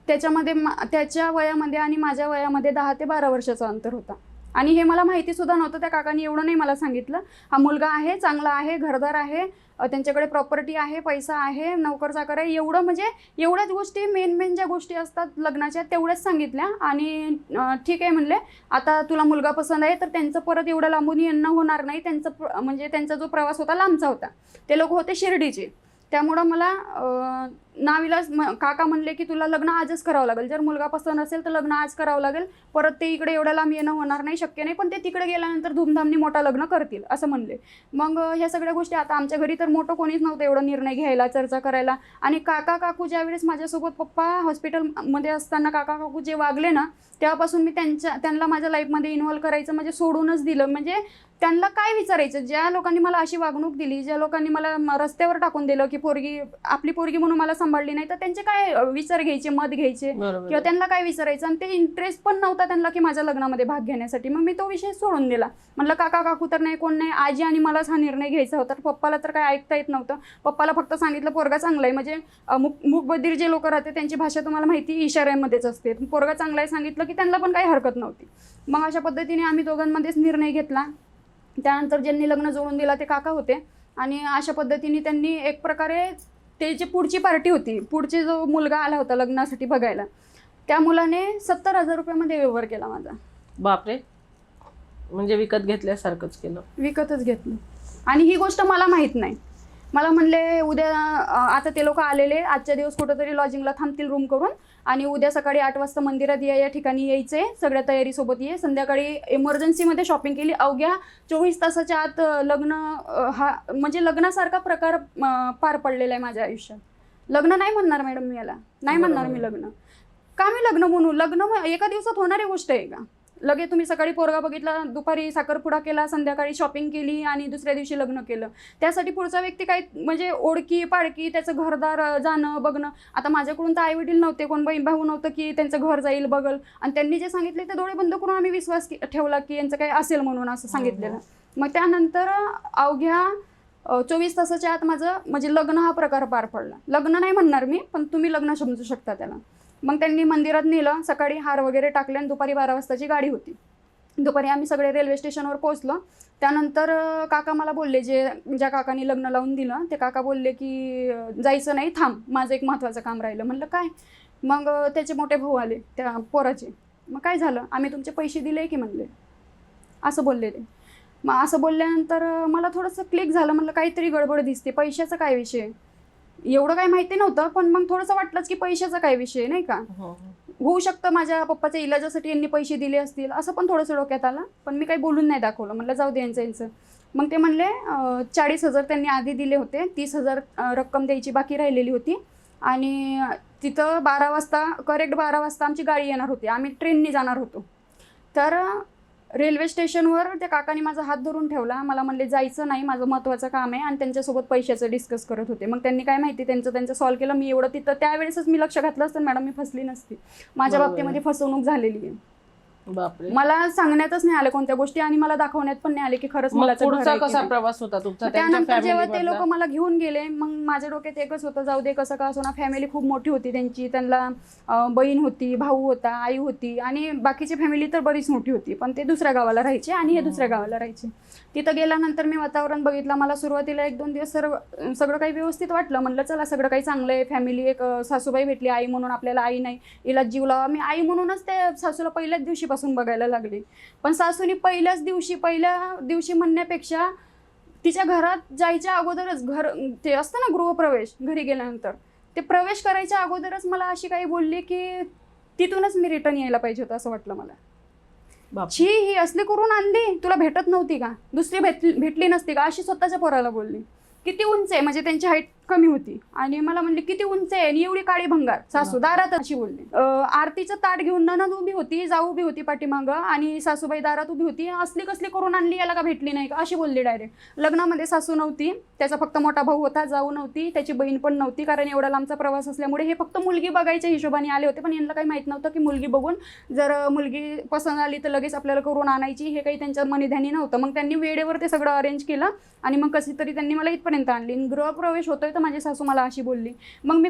त्याच्यामध्ये त्याच्या वयामध्ये आणि माझ्या वयामध्ये 10 ते 12 वर्षाचं अंतर होता. आणि हे मला माहितीसुद्धा नव्हतं. त्या काकांनी एवढं नाही मला सांगितलं, हा मुलगा आहे, चांगला आहे, घरदार आहे, त्यांच्याकडे प्रॉपर्टी आहे, पैसा आहे, नोकर चाकर आहे, एवढं म्हणजे एवढ्याच गोष्टी, मेन ज्या गोष्टी असतात लग्नाच्या तेवढ्याच सांगितल्या. आणि ठीक आहे म्हणले, आता तुला मुलगा पसंत आहे तर त्यांचं परत एवढं लांबून येणं होणार नाही. त्यांचा जो प्रवास होता लांबचा होता, ते लोक होते शिर्डीचे, त्यामुळं मला नावीलाज काका म्हणले की तुला लग्न आजच करावं लागेल, जर मुलगा पसंत असेल तर लग्न आज करावं लागेल, परत ते इकडे एवढ्या लांब येणं होणार नाही, शक्य नाही, पण ते तिकडे गेल्यानंतर धूमधामनी मोठा लग्न करतील असं म्हणले. मग ह्या सगळ्या गोष्टी, आता आमच्या घरी तर मोठं कोणीच नव्हतं एवढं निर्णय घ्यायला, चर्चा करायला. आणि काका काकू ज्यावेळेस माझ्यासोबत पप्पा हॉस्पिटलमध्ये असताना काका काकू जे वागले ना, तेव्हापासून मी त्यांना माझ्या लाईफमध्ये इन्व्हॉल्व करायचं म्हणजे सोडूनच दिलं. म्हणजे त्यांना काय विचारायचं, ज्या लोकांनी मला अशी वागणूक दिली, ज्या लोकांनी मला रस्त्यावर टाकून दिलं की पोरगी आपली पोरगी म्हणून मला सांभाळली नाही, तर त्यांचे काय विचार घ्यायचे, मत घ्यायचे किंवा त्यांना काय विचारायचं. आणि ते इंटरेस्ट पण नव्हता त्यांना की माझ्या लग्नामध्ये भाग घेण्यासाठी. मग मी तो विषय सोडून दिला. म्हणलं काका काकू तर नाही, कोण नाही, आजी आणि मलाच हा निर्णय घ्यायचा होता. पप्पाला तर काय ऐकता येत नव्हतं. पप्पाला फक्त सांगितलं पोरगा चांगला आहे, म्हणजे मूकबधीर जे लोक राहते त्यांची भाषा तुम्हाला माहिती इशाऱ्यामध्येच असते. पोरगा चांगला आहे सांगितलं की त्यांना पण काही हरकत नव्हती. मग अशा पद्धतीने आम्ही दोघांमध्येच निर्णय घेतला. त्यानंतर ज्यांनी लग्न जोडून दिला ते काका होते. आणि अशा पद्धतीने त्यांनी एक प्रकारे ते जे पुढची पार्टी होती, पुढचे जो मुलगा आला होता लग्नासाठी बघायला, त्या मुलाने 70,000 रुपयामध्ये व्यवहार केला माझा. बापरे, म्हणजे विकत घेतल्यासारखंच केलं. विकतच घेतलं. आणि ही गोष्ट मला माहीत नाही. मला म्हणले उद्या, आता ते लोक आलेले, आजच्या दिवस कुठंतरी लॉजिंगला थांबतील रूम करून, आणि उद्या सकाळी 8 वाजता मंदिरात या ठिकाणी यायचे, सगळ्या तयारीसोबत ये. संध्याकाळी इमर्जन्सीमध्ये शॉपिंग केली. अवघ्या 24 तासाच्या आत लग्न, हा म्हणजे लग्नासारखा प्रकार पार पडलेला आहे माझ्या आयुष्यात. लग्न नाही म्हणणार मॅडम मी याला, नाही म्हणणार मी लग्न. का मी लग्न म्हणू? लग्न एका दिवसात होणारी गोष्ट आहे का? लगे तुम्ही सकाळी पोरगा बघितला, दुपारी साखरपुडा केला, संध्याकाळी शॉपिंग केली आणि दुसऱ्या दिवशी लग्न केलं. त्यासाठी पुढचा व्यक्ती काय म्हणजे ओळखी पाळकी, त्याचं घरदार जाणं बघणं. आता माझ्याकडून तर आईवडील नव्हते, कोण बहीण भाऊ नव्हतं की त्यांचं घर जाईल बघल. आणि त्यांनी जे सांगितले ते डोळे बंद करून आम्ही विश्वास ठेवला की यांचं काही असेल म्हणून असं सांगितलेलं. मग त्यानंतर अवघ्या 24 तासाच्या आत माझं म्हणजे लग्न हा प्रकार पार पडला. लग्न नाही म्हणणार मी, पण तुम्ही लग्न समजू शकता त्याला. मग त्यांनी मंदिरात नेलं, सकाळी हार वगैरे टाकले आणि दुपारी 12 वाजताची गाडी होती. दुपारी आम्ही सगळे रेल्वे स्टेशनवर पोहोचलो. त्यानंतर काका मला बोलले, ज्या काकांनी लग्न लावून दिलं ते काका बोलले की जायचं नाही, थांब, माझं एक महत्त्वाचं काम राहिलं. म्हणलं काय? मग त्याचे मोठे भाऊ आले त्या पोराचे. मग काय झालं? आम्ही तुमचे पैसे दिले की म्हणले, असं बोलले ते. मग असं बोलल्यानंतर मला थोडंसं क्लिक झालं. म्हणलं काहीतरी गडबड दिसते, पैशाचा काय विषय? एवढं काही माहिती नव्हतं, पण मग थोडंसं वाटलंच की पैशाचा काय विषय, नाही का, होऊ शकतं माझ्या पप्पाच्या इलाजासाठी यांनी पैसे दिले असतील, असं पण थोडंसं डोक्यात आलं. पण मी काही बोलून नाही दाखवलं. म्हणलं जाऊ दे यांचं. मग ते म्हणले 40,000 त्यांनी आधी दिले होते, 30,000 रक्कम द्यायची बाकी राहिलेली होती. आणि तिथं 12 वाजता, करेक्ट 12 वाजता आमची गाडी येणार होती. आम्ही ट्रेनने जाणार होतो. तर रेल्वे स्टेशनवर त्या काकांनी माझा हात धरून ठेवला. मला म्हणले जायचं नाही, माझं महत्त्वाचं काम आहे. आणि त्यांच्यासोबत पैशाचं डिस्कस करत होते. मग त्यांनी काय माहिती त्यांचं सॉल्व केलं. मी एवढं तिथं त्यावेळेसच मी लक्ष घातलं असतं मॅडम, मी फसली नसती. माझ्या बाबतीमध्ये फसवणूक झालेली आहे. बापरे, मला सांगण्यातच नाही आलं कोणत्या गोष्टी, आणि मला दाखवण्यात पण नाही आले की खरंच मुलाचा कसा प्रवास होता तुमचा? त्यानंतर जेव्हा ते लोक मला घेऊन गेले, मग माझ्या डोक्यात एकच होतं, जाऊ दे कसं का असो ना, फॅमिली खूप मोठी होती त्यांची. त्यांना बहीण होती, भाऊ होता, आई होती, आणि बाकीची फॅमिली तर बरीच मोठी होती. पण ते दुसऱ्या गावाला राहायचे आणि हे दुसऱ्या गावाला राहायचे. तिथं गेल्यानंतर मी वातावरण बघितलं. मला सुरुवातीला 1-2 दिवस सगळं काही व्यवस्थित वाटलं. म्हणलं चला सगळं काही चांगलं आहे. फॅमिली, एक सासूबाई भेटली, आई म्हणून. आपल्याला आई नाही, हिला जीव लावा. मी आई म्हणूनच त्या सासूला पहिल्याच दिवशीपासून बघायला लागले. पण सासूनी पहिल्या दिवशी म्हणण्यापेक्षा तिच्या घरात जायच्या अगोदरच, ते असतं ना गृहप्रवेश, घरी गेल्यानंतर ते प्रवेश करायच्या अगोदरच मला अशी काही बोलली की तिथूनच मी रिटर्न यायला पाहिजे होतं असं वाटलं मला. छी, ही असली करून आणली, तुला भेटत नव्हती का? दुसरी भेटली नसती का? अशी स्वतःच्या पोराला बोलली. किती उंच आहे, म्हणजे त्यांची हाईट कमी होती. आणि मला म्हणली किती उंच आहे आणि एवढी काळी भंगार सासू, दारात अशी बोलली. आरतीचं ताट घेऊन नणंद उभी होती, जाऊ उभी होती पाठीमागं, आणि सासूबाई दारात उभी होती. असली कसली करून आणली, याला का भेटली नाही का अशी बोलली डायरेक्ट. लग्नामध्ये सासू नव्हती, त्याचा फक्त मोठा भाऊ होता, जाऊ नव्हती, त्याची बहीण पण नव्हती, कारण एवढा लांबचा प्रवास असल्यामुळे हे फक्त मुलगी बघायच्या हिशोबाने आले होते. पण यांना काही माहीत नव्हतं की मुलगी बघून जर मुलगी पसंत आली तर लगेच आपल्याला करून आणायची, हे काही त्यांच्या मनीध्यानी नव्हतं. मग त्यांनी वेळेवर ते सगळं अरेंज केलं आणि मग कशी तरी त्यांनी मला इथपर्यंत आणली. गृहप्रवेश होतोय तर माझी सासू मला अशी बोलली. मग मी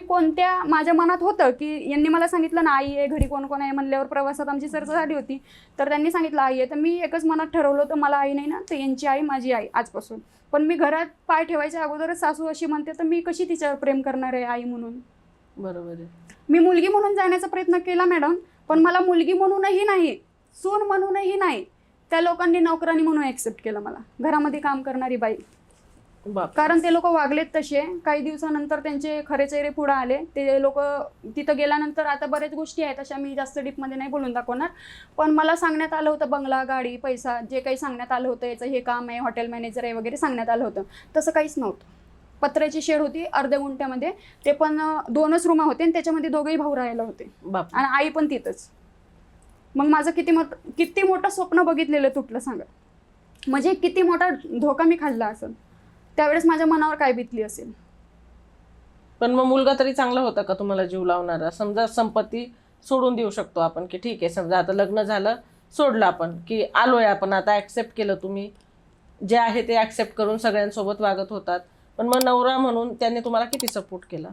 माझ्या मनात होतं की यांनी मला सांगितलं ना आई आहे, घरी कोण कोण आहे म्हणल्यावर प्रवासात आमची चर्चा झाली होती. तर त्यांनी सांगितलं आई आहे. तर मी एकच मनात ठरवलं होतं, मला आई नाही ना, तर यांची आई माझी आई आजपासून. पण मी घरात पाय ठेवायच्या अगोदरच सासू अशी म्हणते, तर मी कशी तिच्यावर प्रेम करणार आहे आई म्हणून? बरोबर आहे. मी मुलगी म्हणून जाण्याचा प्रयत्न केला मॅडम, पण मला मुलगी म्हणूनही नाही, सून म्हणूनही नाही, त्या लोकांनी नोकरानी म्हणून ॲक्सेप्ट केलं मला, घरामध्ये काम करणारी बाई. बाप. कारण ते लोक वागलेत तसे. काही दिवसानंतर त्यांचे खरे चेहरे पुढे आले. ते लोक तिथं गेल्यानंतर आता बऱ्याच गोष्टी आहेत अशा, मी जास्त डीपमध्ये नाही बोलून दाखवणार. पण मला सांगण्यात आलं होतं बंगला, गाडी, पैसा, जे काही सांगण्यात आलं होतं, याचं हे काम आहे, हॉटेल मॅनेजर आहे वगैरे सांगण्यात आलं होतं. तसं काहीच नव्हतं. पत्र्याची शेड होती अर्ध्या गुंठ्यामध्ये, ते पण 2च रूम होते आणि त्याच्यामध्ये दोघेही भाऊ राहायला होते बाप. आणि आई पण तिथंच. मग माझं किती मोठं स्वप्न बघितलेलं तुटलं सांगा. म्हणजे किती मोठा धोका मी खाल्ला असेल त्यावेळेस, माझ्या मनावर काय बीतली असेल. पण मग मुलगा तरी चांगला होता का तुम्हाला जीव लावणारा? समजा संपत्ती सोडून देऊ शकतो आपण की ठीक आहे, समजा आता लग्न झालं, सोडलं आपण, की आलोय आपण आता, ॲक्सेप्ट केलं, तुम्ही जे आहे ते ॲक्सेप्ट करून सगळ्यांसोबत वागत होतात. पण मग नवरा म्हणून त्याने तुम्हाला किती सपोर्ट केला?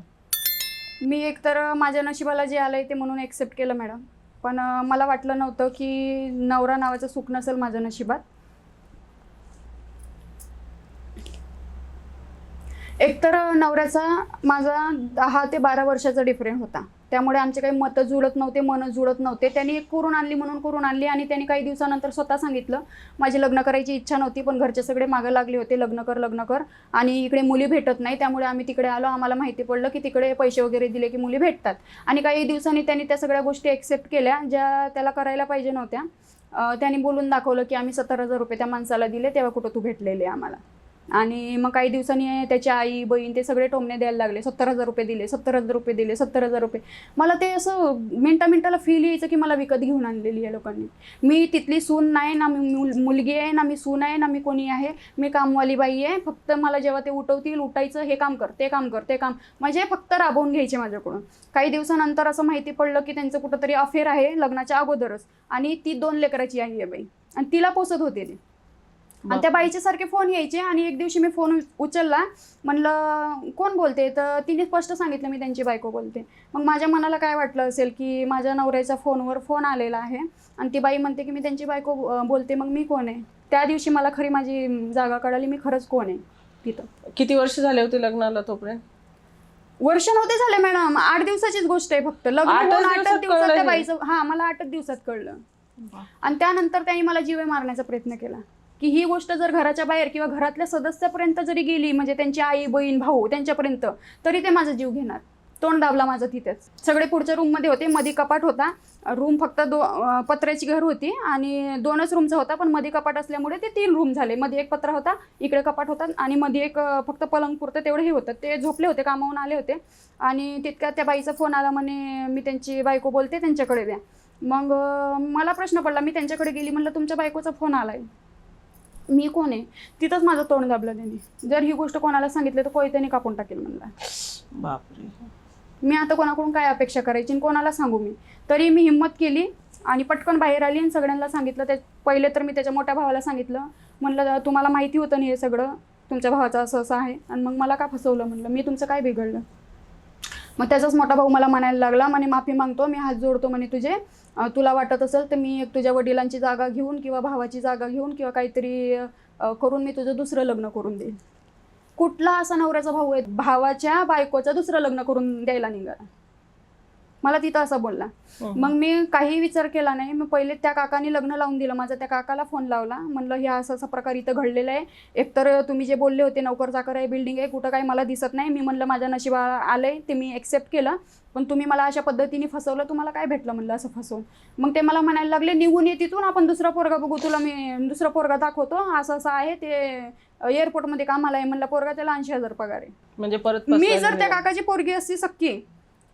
मी एकतर माझ्या नशिबाला जे आलंय ते म्हणून एक्सेप्ट केलं मॅडम. पण मला वाटलं नव्हतं की नवरा नावाचं सुख नसेल माझ्या नशिबात. एकतर नवऱ्याचा माझा 10 ते 12 वर्षाचा डिफरंट होता, त्यामुळे आमचे काही मतं जुळत नव्हते, मनं जुळत नव्हते. त्यांनी एक करून आणली म्हणून करून आणली आणि त्यांनी काही दिवसानंतर स्वतः सांगितलं, माझी लग्न करायची इच्छा नव्हती पण घरचे सगळे मागं लागले होते, लग्न कर लग्न कर, आणि इकडे मुली भेटत नाही, त्यामुळे आम्ही तिकडे आलो. आम्हाला माहिती पडलं की तिकडे पैसे वगैरे दिले की मुली भेटतात. आणि काही दिवसांनी त्यांनी त्या सगळ्या गोष्टी एक्सेप्ट केल्या ज्या त्याला करायला पाहिजे नव्हत्या. त्यांनी बोलून दाखवलं की आम्ही 70,000 रुपये त्या माणसाला दिले, तेव्हा कुठं तू भेटलेले आम्हाला. आणि मग काही दिवसांनी त्याची आई बहीण ते सगळे टोमणे द्यायला लागले, 70,000 रुपये दिले, 70,000 रुपये दिले, 70,000 रुपये. मला ते असं मिनटाला फील यायचं की मला विकत घेऊन आणलेली या लोकांनी. मी तिथली सून नाही ना, मी मुलगी आहे ना, मी सून आहे ना, मी कोणी आहे, मी कामवाली बाई आहे. फक्त मला जेव्हा ते उठवतील, उठायचं, हे काम कर, ते काम कर, ते काम, म्हणजे फक्त राबवून घ्यायचे माझ्याकडून. काही दिवसानंतर असं माहिती पडलं की त्यांचं कुठंतरी अफेअर आहे लग्नाच्या अगोदरच, आणि ती 2 लेकराची आई आहे बाई, आणि तिला पोसत होते ते. आणि त्या बाईचे सारखे फोन यायचे. आणि एक दिवशी मी फोन उचलला, म्हणलं कोण बोलते, तर तिने स्पष्ट सांगितलं मी त्यांची बायको बोलते. मग माझ्या मनाला काय वाटलं असेल की माझ्या नवऱ्याच्या फोनवर फोन आलेला आहे आणि ती बाई म्हणते की मी त्यांची बायको बोलते, मग मी कोण आहे. त्या दिवशी मला खरी माझी जागा कळाली, मी खरंच कोण आहे तिथं. किती वर्ष झाले होते लग्नाला तोपर्यंत? वर्ष नव्हते झाले मॅडम, 8 दिवसाचीच गोष्ट आहे फक्त. लग्न 8 दिवसात त्या बाईचं, हा, मला 8 दिवसात कळलं. आणि त्यानंतर त्यांनी मला जीवे मारण्याचा प्रयत्न केला की ही गोष्ट जर घराच्या बाहेर किंवा घरातल्या सदस्यापर्यंत जरी गेली, म्हणजे त्यांची आई बहीण भाऊ त्यांच्यापर्यंत, तरी ते माझा जीव घेणार. तोंड दाबला माझं तिथेच. सगळे पुढच्या रूममध्ये होते, मध्ये कपाट होता. रूम फक्त पत्र्याची घर होती आणि 2च रूमचा होता, पण मध्ये कपाट असल्यामुळे ते 3 रूम झाले. मध्ये एक पत्रा होता, इकडे कपाट होता, आणि मध्ये एक फक्त पलंग पुरतं तेवढं हे होतं. ते झोपले होते, कामावून आले होते. आणि तितक्यात त्या बाईचा फोन आला, म्हणे मी त्यांची बायको बोलते, त्यांच्याकडे द्या. मग मला प्रश्न पडला, मी त्यांच्याकडे गेली, म्हणलं तुमच्या बायकोचा फोन आलाय, मी कोण आहे. तिथंच माझं तोंड दाबलं त्यांनी. जर ही गोष्ट कोणाला सांगितली तर कोयत्याने कापून टाकेल म्हणला. बापरे. मी आता कोणाकडून काय अपेक्षा करायची आणि कोणाला सांगू मी. तरी मी हिंमत केली आणि पटकन बाहेर आली आणि सगळ्यांना सांगितलं. पहिले तर मी त्याच्या मोठ्या भावाला सांगितलं, म्हणलं तुम्हाला माहिती होतं नाही हे सगळं, तुमच्या भावाचं असं असं आहे, आणि मग मला का फसवलं म्हणलं, मी तुमचं काय बिघडलं. मग त्याचाच मोठा भाऊ मला म्हणायला लागला, म्हणे माफी मागतो, मी हात जोडतो म्हणे तुझे, तुला वाटत असेल तर मी तुझ्या वडिलांची जागा घेऊन किंवा भावाची जागा घेऊन किंवा काहीतरी करून मी तुझं दुसरं लग्न करून देईल. कुठला असा नवऱ्याचा भाऊ आहे भावाच्या बायकोचं दुसरं लग्न करून द्यायला निघाला. मला तिथं असं बोलला. मग मी काही विचार केला नाही. मी पहिले त्या काकाने लग्न लावून दिलं माझं. त्या काकाला फोन लावला, म्हणलं हे असं असा प्रकार इथं घडलेला आहे. एकतर तुम्ही जे बोलले होते नोकर चाकर आहे, बिल्डिंग आहे, कुठं काही मला दिसत नाही. मी म्हणलं माझ्या नशिबा आलंय ते मी एक्सेप्ट केलं, पण तुम्ही मला अशा पद्धतीने फसवलं, तुम्हाला काय भेटलं म्हणलं असं फसवून. मग ते मला म्हणायला लागले, निघून ये तिथून, आपण दुसरा पोरगा बघू, तुला मी दुसरा पोरगा दाखवतो, असं असं आहे ते एअरपोर्टमध्ये कामाला आहे. म्हणलं पोरगा त्याला 80,000 पगार आहे. म्हणजे परत मी जर त्या काकाची पोरगी असती सक्की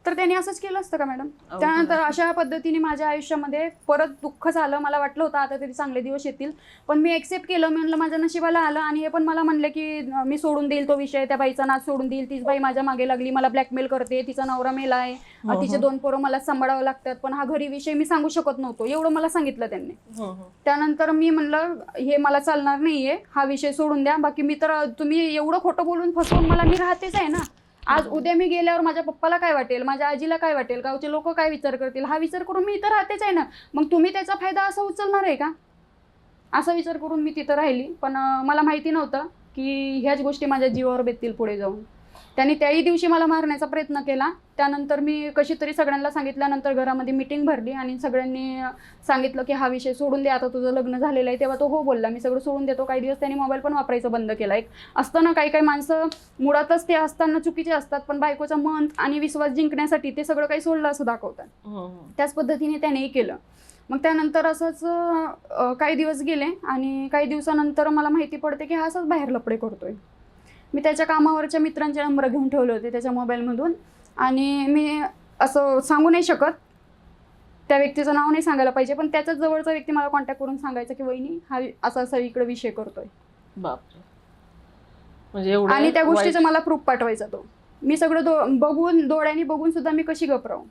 तर त्यांनी असंच केलं असतं का मॅडम. त्यानंतर अशा पद्धतीने माझ्या आयुष्यामध्ये परत दुःख झालं. मला वाटलं होतं आता तरी चांगले दिवस येतील, पण मी एक्सेप्ट केलं. म्हणलं माझ्या नशिबाला आलं. आणि हे पण मला म्हणले की मी सोडून देईल तो विषय, त्या बाईचा नाच सोडून देईल, तीच बाई माझ्या मागे लागली, मला ब्लॅकमेल करते, तिचा नवरा मेला आहे, तिचे 2 पोरं मला सांभाळावं लागतात, पण हा घरी विषय मी सांगू शकत नव्हतो, एवढं मला सांगितलं त्यांनी. त्यानंतर मी म्हणलं हे मला चालणार नाहीये, हा विषय सोडून द्या. बाकी मी तर तुम्ही एवढं खोटं बोलून फसवून मला, मी राहतेच आहे ना. आज उद्या मी गेल्यावर माझ्या पप्पाला काय वाटेल, माझ्या आजीला काय वाटेल, गावचे लोक काय विचार करतील, हा विचार करून मी इथं राहतेच आहे ना. मग तुम्ही त्याचा फायदा असा उचलणार आहे का, असा विचार करून मी तिथं राहिली. पण मला माहिती नव्हतं की ह्याच गोष्टी माझ्या जीवावर बेततील पुढे जाऊन. त्यांनी त्याही दिवशी मला मारण्याचा प्रयत्न केला. त्यानंतर मी कशी तरी सगळ्यांना सांगितल्यानंतर घरामध्ये मीटिंग भरली आणि सगळ्यांनी सांगितलं की हा विषय सोडून दे, आता तुझं लग्न झालेलं आहे. तेव्हा तो हो बोलला, मी सगळं सोडून देतो. काही दिवस त्यांनी मोबाईल पण वापरायचं बंद केला. एक असतं ना, काही काही माणसं मुळातच ते असताना चुकीचे असतात, पण बायकोचं मन आणि विश्वास जिंकण्यासाठी ते सगळं काही सोडलं असं दाखवतात. त्याच पद्धतीने त्यानेही केलं. मग त्यानंतर असंच काही दिवस गेले आणि काही दिवसानंतर मला माहिती पडते की हा असंच बाहेर लफडे करतोय. मी त्याच्या कामावरच्या मित्रांचे नंबर घेऊन ठेवले होते त्याच्या मोबाईलमधून आणि मी असं सांगू नाही शकत, त्या व्यक्तीचं नाव नाही सांगायला पाहिजे, पण त्याच्याच जवळचा व्यक्ती मला कॉन्टॅक्ट करून सांगायचा की वहिनी हा असा असा इकडे विषय करतोय. बापरे. म्हणजे आणि त्या गोष्टीचा मला प्रूफ पाठवायचा तो. मी सगळं बघून डोळ्यांनी बघून सुद्धा मी कशी घबरावू,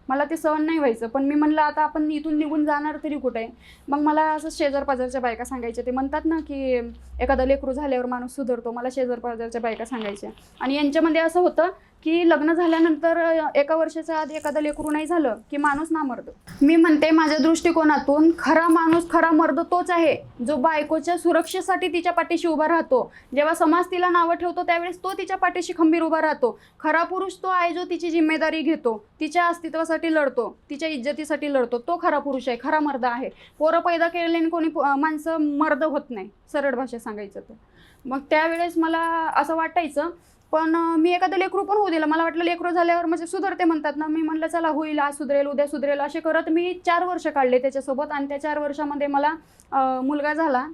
मला ते सहन नाही व्हायचं. पण मी म्हणलं आता आपण इथून निघून जाणार तरी कुठे. मग मला असं शेजार पाजारच्या बायका सांगायच्या, ते म्हणतात ना की एखादा लेकरू झाल्यावर माणूस सुधारतो, मला शेजार पाजारच्या बायका सांगायच्या. आणि यांच्यामध्ये असं होतं की लग्न झाल्यानंतर 1 वर्षाच्या आधी एखादा लेकरू नाही झालं की माणूस नामर्द. मी म्हणते माझ्या दृष्टिकोनातून खरा माणूस, खरा मर्द तोच आहे जो बायकोच्या सुरक्षेसाठी तिच्या पाठीशी उभा राहतो. जेव्हा समाज तिला नावं ठेवतो त्यावेळेस तो तिच्या पाठीशी खंबीर उभा राहतो. खरा पुरुष तो आहे जो तिची जिम्मेदारी घेतो, तिच्या अस्तित्वासाठी लढतो, तिच्या इज्जतीसाठी लढतो. तो खरा पुरुष आहे, खरा मर्द आहे. पोरं पैदा केलेले कोणी माणसं मर्द होत नाही, सरळ भाषेत सांगायचं तर. मग त्यावेळेस मला असं वाटायचं, पण मी एखादं लेकरू पण होऊ दिलं. मला वाटलं लेकरू झाल्यावर म्हणजे सुधारते म्हणतात ना, मी म्हणलं चला होईल, आज सुधरेल, उद्या सुधरेल, असे करत मी 4 वर्ष काढले त्याच्यासोबत. आणि त्या 4 वर्षामध्ये मला मुलगा झाला.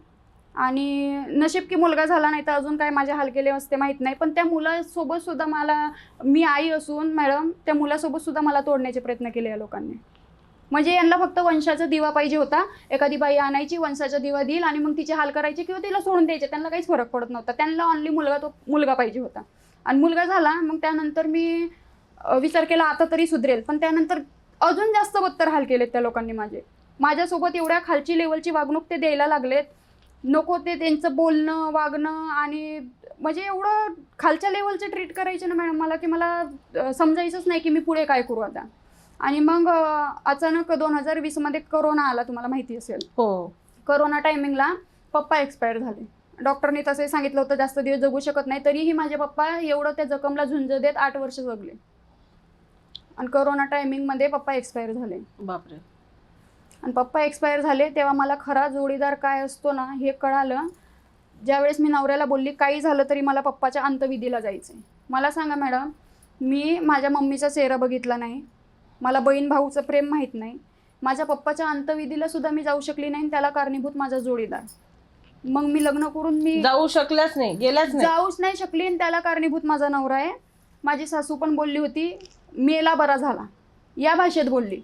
आणि नशीब की मुलगा झाला, नाही तर अजून काय माझे हाल केले असते माहीत नाही. पण त्या मुलासोबत सुद्धा मला, मी आई असून मॅडम त्या मुलासोबत सुद्धा मला तोडण्याचे प्रयत्न केले या लोकांनी. म्हणजे यांना फक्त वंशाचा दिवा पाहिजे होता. एखादी बाई आणायची, वंशाचा दिवा देईल आणि मग तिचे हाल करायचे किंवा तिला सोडून द्यायचे, त्यांना काहीच फरक पडत नव्हता. त्यांना ऑनली मुलगा पाहिजे होता. आणि मुलगा झाला. मग त्यानंतर मी विचार केला आता तरी सुधरेल, पण त्यानंतर अजून जास्त बदतर हाल केलेत त्या लोकांनी माझ्यासोबत. एवढ्या खालची लेवलची वागणूक ते द्यायला लागलेत. नको ते त्यांचं बोलणं, वागणं आणि म्हणजे एवढं खालच्या लेवलचं ट्रीट करायचे ना मॅडम मला, की मला समजायचंच नाही की मी पुढे काय करू आता. आणि मग अचानक 2020मध्ये कोरोना आला, तुम्हाला माहिती असेल. हो. कोरोना टायमिंगला पप्पा एक्सपायर झाले. डॉक्टरने तसंही सांगितलं होतं जास्त दिवस जगू शकत नाही, तरीही माझे पप्पा एवढं त्या जखमला झुंज देत 8 वर्ष जगले. आणि कोरोना टायमिंगमध्ये पप्पा एक्सपायर झाले. बापरे. आणि पप्पा एक्सपायर झाले तेव्हा मला खरा जोडीदार काय असतो ना हे कळालं. ज्यावेळेस मी नवऱ्याला बोलली काही झालं तरी मला पप्पाच्या अंत्यविधीला जायचं आहे. मला सांगा मॅडम, मी माझ्या मम्मीचा चेहरा बघितला नाही, मला बहीण भाऊचं प्रेम माहीत नाही, माझ्या पप्पाच्या अंत्यविधीला सुद्धा मी जाऊ शकली नाही. त्याला कारणीभूत माझा जोडीदार. मग मी लग्न करून मी जाऊ शकल्याच नाही, गेल्याच नाही, जाऊच नाही शकली. आणि त्याला कारणीभूत माझा नवरा आहे. माझी सासू पण बोलली होती मेला बरा झाला, या भाषेत बोलली.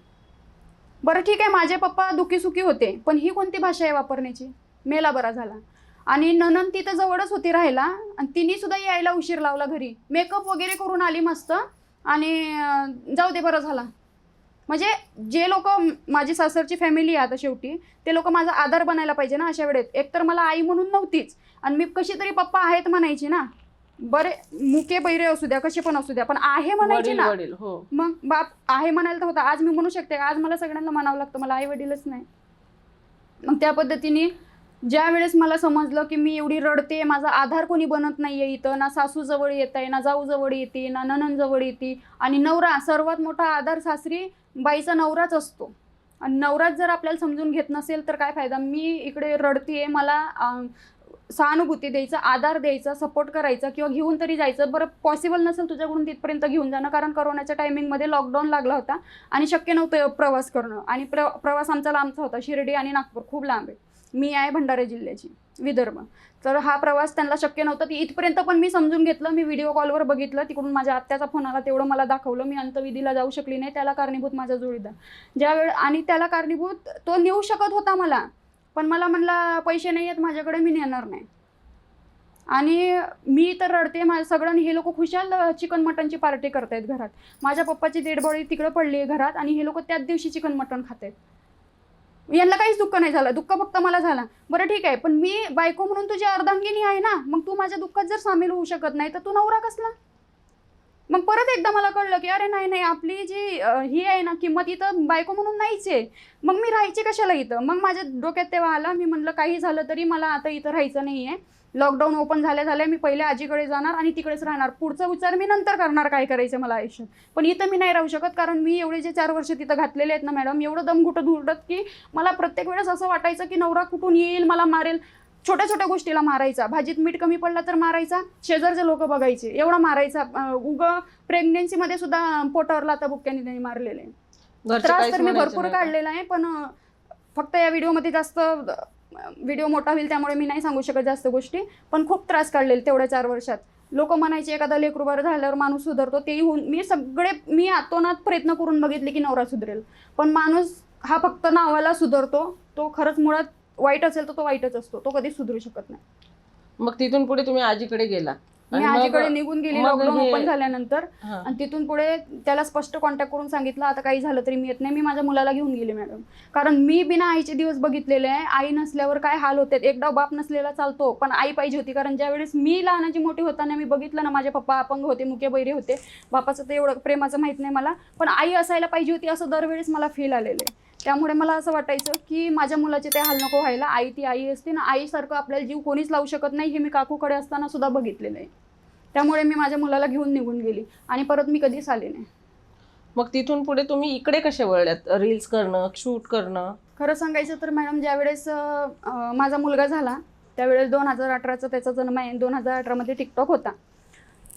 बरं ठीक आहे, माझे पप्पा दुखी सुखी होते, पण ही कोणती भाषा आहे वापरण्याची, मेला बरा झाला. आणि ननंद तिथं जवळच होती राहायला आणि तिने सुद्धा यायला उशीर लावला घरी. मेकअप वगैरे करून आली मस्त आणि जाऊ दे बरं झाला. म्हणजे जे लोक माझी सासरची फॅमिली आहे आता शेवटी, ते लोक माझा आधार बनायला पाहिजे ना अशा वेळेत. एकतर मला आई म्हणून नव्हतीच आणि मी कशी तरी पप्पा आहेत म्हणायची ना. बरे मुके बैरे असू द्या, कसे पण असू द्या, पण आहे म्हणायची ना. हो. मग बाप आहे म्हणायला तर होता. आज मी म्हणू शकते, आज मला सगळ्यांना म्हणावं लागतं मला आई वडीलच नाही. मग त्या पद्धतीने ज्या वेळेस मला समजलं की मी एवढी रडते, माझा आधार कोणी बनत नाहीये इथं, ना सासू जवळ येत आहे, ना जाऊ जवळ येते, ना नणंद जवळ येते. आणि नवरा सर्वात मोठा आधार सासरी बाईचा नवराच असतो. आणि नवराच जर आपल्याला समजून घेत नसेल तर काय फायदा. मी इकडे रडतीये, मला सहानुभूती द्यायचा, आधार द्यायचा, सपोर्ट करायचा किंवा घेऊन तरी जायचं. बरं पॉसिबल नसेल तुझ्याकडून तिथपर्यंत घेऊन जाणं, कारण कोरोनाच्या टायमिंगमध्ये लॉकडाऊन लागला होता आणि शक्य नव्हतं प्रवास करणं. आणि प्रवास आमचा लांबचा होता, शिर्डी आणि नागपूर खूप लांब आहे. मी आहे भंडारा जिल्ह्याची, विदर्भ. तर हा प्रवास त्यांना शक्य नव्हता. ती इथपर्यंत पण मी समजून घेतलं. मी व्हिडिओ कॉलवर बघितलं, तिकडून माझ्या आत्याचा फोन आला, तेवढं मला दाखवलं. मी अंत्यविधीला जाऊ शकली नाही. त्याला कारणीभूत माझा जोडीदार. आणि त्याला कारणीभूत तो नेऊ शकत होता मला, पण मला म्हणला पैसे नाही आहेत माझ्याकडे, मी नेणार नाही. आणि मी तर रडते, माझ्या सगळ्यांनी. हे लोक खुशाल चिकन मटनची पार्टी करतायत घरात. माझ्या पप्पाची डेड बॉडी तिकडे पडली आहे घरात आणि हे लोक त्याच दिवशी चिकन मटन खात आहेत. यांना काहीच दुःख नाही झालं, दुःख फक्त मला झाला. बरं ठीक आहे, पण मी बायको म्हणून तुझी अर्धांगिनी आहे ना, मग तू माझ्या दुःखात जर सामील होऊ शकत नाही तर तू नवरा कसला. मग परत एकदा मला कळलं की अरे नाही नाही, आपली जी ही आहे ना किंमत इथं बायको म्हणून नाहीच आहे. मग मी राहायची कशाला इथं? मग माझ्या डोक्यात तेव्हा आलं, मी म्हणलं काही झालं तरी मला आता इथं राहायचं नाही आहे. लॉकडाऊन ओपन झाल्या मी पहिले आजीकडे जाणार आणि तिकडेच राहणार. पुढचा विचार मी नंतर करणार काय करायचं मला आयुष्यात. पण इथं मी नाही राहू शकत, कारण मी एवढे जे 4 वर्ष तिथं घातलेले आहेत ना मॅडम, एवढं दम घुटत की मला प्रत्येक वेळेस असं वाटायचं की नवरा कुठून येईल, मला मारेल. छोट्या छोट्या गोष्टीला मारायचा, भाजीत मीठ कमी पडला तर मारायचा, शेजारचे लोक बघायचे एवढा मारायचा. प्रेग्नेन्सीमध्ये सुद्धा पोटावर लाथाबुक्क्याने त्यांनी मारलेले. त्रास तर मी भरपूर काढलेला आहे, पण फक्त या व्हिडिओमध्ये जास्त व्हिडिओ मोठा होईल त्यामुळे मी नाही सांगू शकत जास्त गोष्टी. पण खूप त्रास काढलेले तेवढ्या 4 वर्षात. लोक म्हणायचे एखादा लेकरू बरं झाल्यावर माणूस सुधारतो, तेही होऊन मी आतोनात प्रयत्न करून बघितले की नवरा सुधरेल, पण माणूस हा फक्त नावाला सुधारतो. तो खरंच मुळात वाईट असेल तर तो वाईटच असतो, तो कधीच सुधरू शकत नाही. मग तिथून पुढे तुम्ही आजीकडे गेला? मी आजीकडे निघून गेली लॉकडाऊन ओपन झाल्यानंतर. आणि तिथून पुढे त्याला स्पष्ट कॉन्टॅक्ट करून सांगितलं आता काही झालं तरी मी येत नाही. मी माझ्या मुलाला घेऊन गेले मॅडम, कारण मी बिना आईचे दिवस बघितलेले आहे. आई नसल्यावर काय हाल होते. एकदा बाप नसलेला चालतो, पण आई पाहिजे होती. कारण ज्यावेळेस मी लहानाची मोठी होताना मी बघितलं ना, माझे पप्पा अपंग होते, मुके बहिरे होते. बापाचं तर एवढं प्रेमाचं माहित नाही मला, पण आई असायला पाहिजे होती असं दरवेळेस मला फील आलेलं आहे. त्यामुळे मला असं वाटायचं की माझ्या मुलाचे ते हाल नको व्हायला. आई ती आई असते ना, आईसारखं आपल्याला जीव कोणीच लावू शकत नाही, हे मी काकूकडे असताना सुद्धा बघितलेलं आहे. त्यामुळे मी माझ्या मुलाला घेऊन निघून गेली आणि परत मी कधीच आले नाही. मग तिथून पुढे तुम्ही इकडे कसे वळल्यात? रील्स करणं, शूट करणं? खरं सांगायचं तर मॅडम, ज्यावेळेस माझा मुलगा झाला त्यावेळेस 2018चा त्याचा जन्म आहे. 2018मध्ये टिकटॉक होता.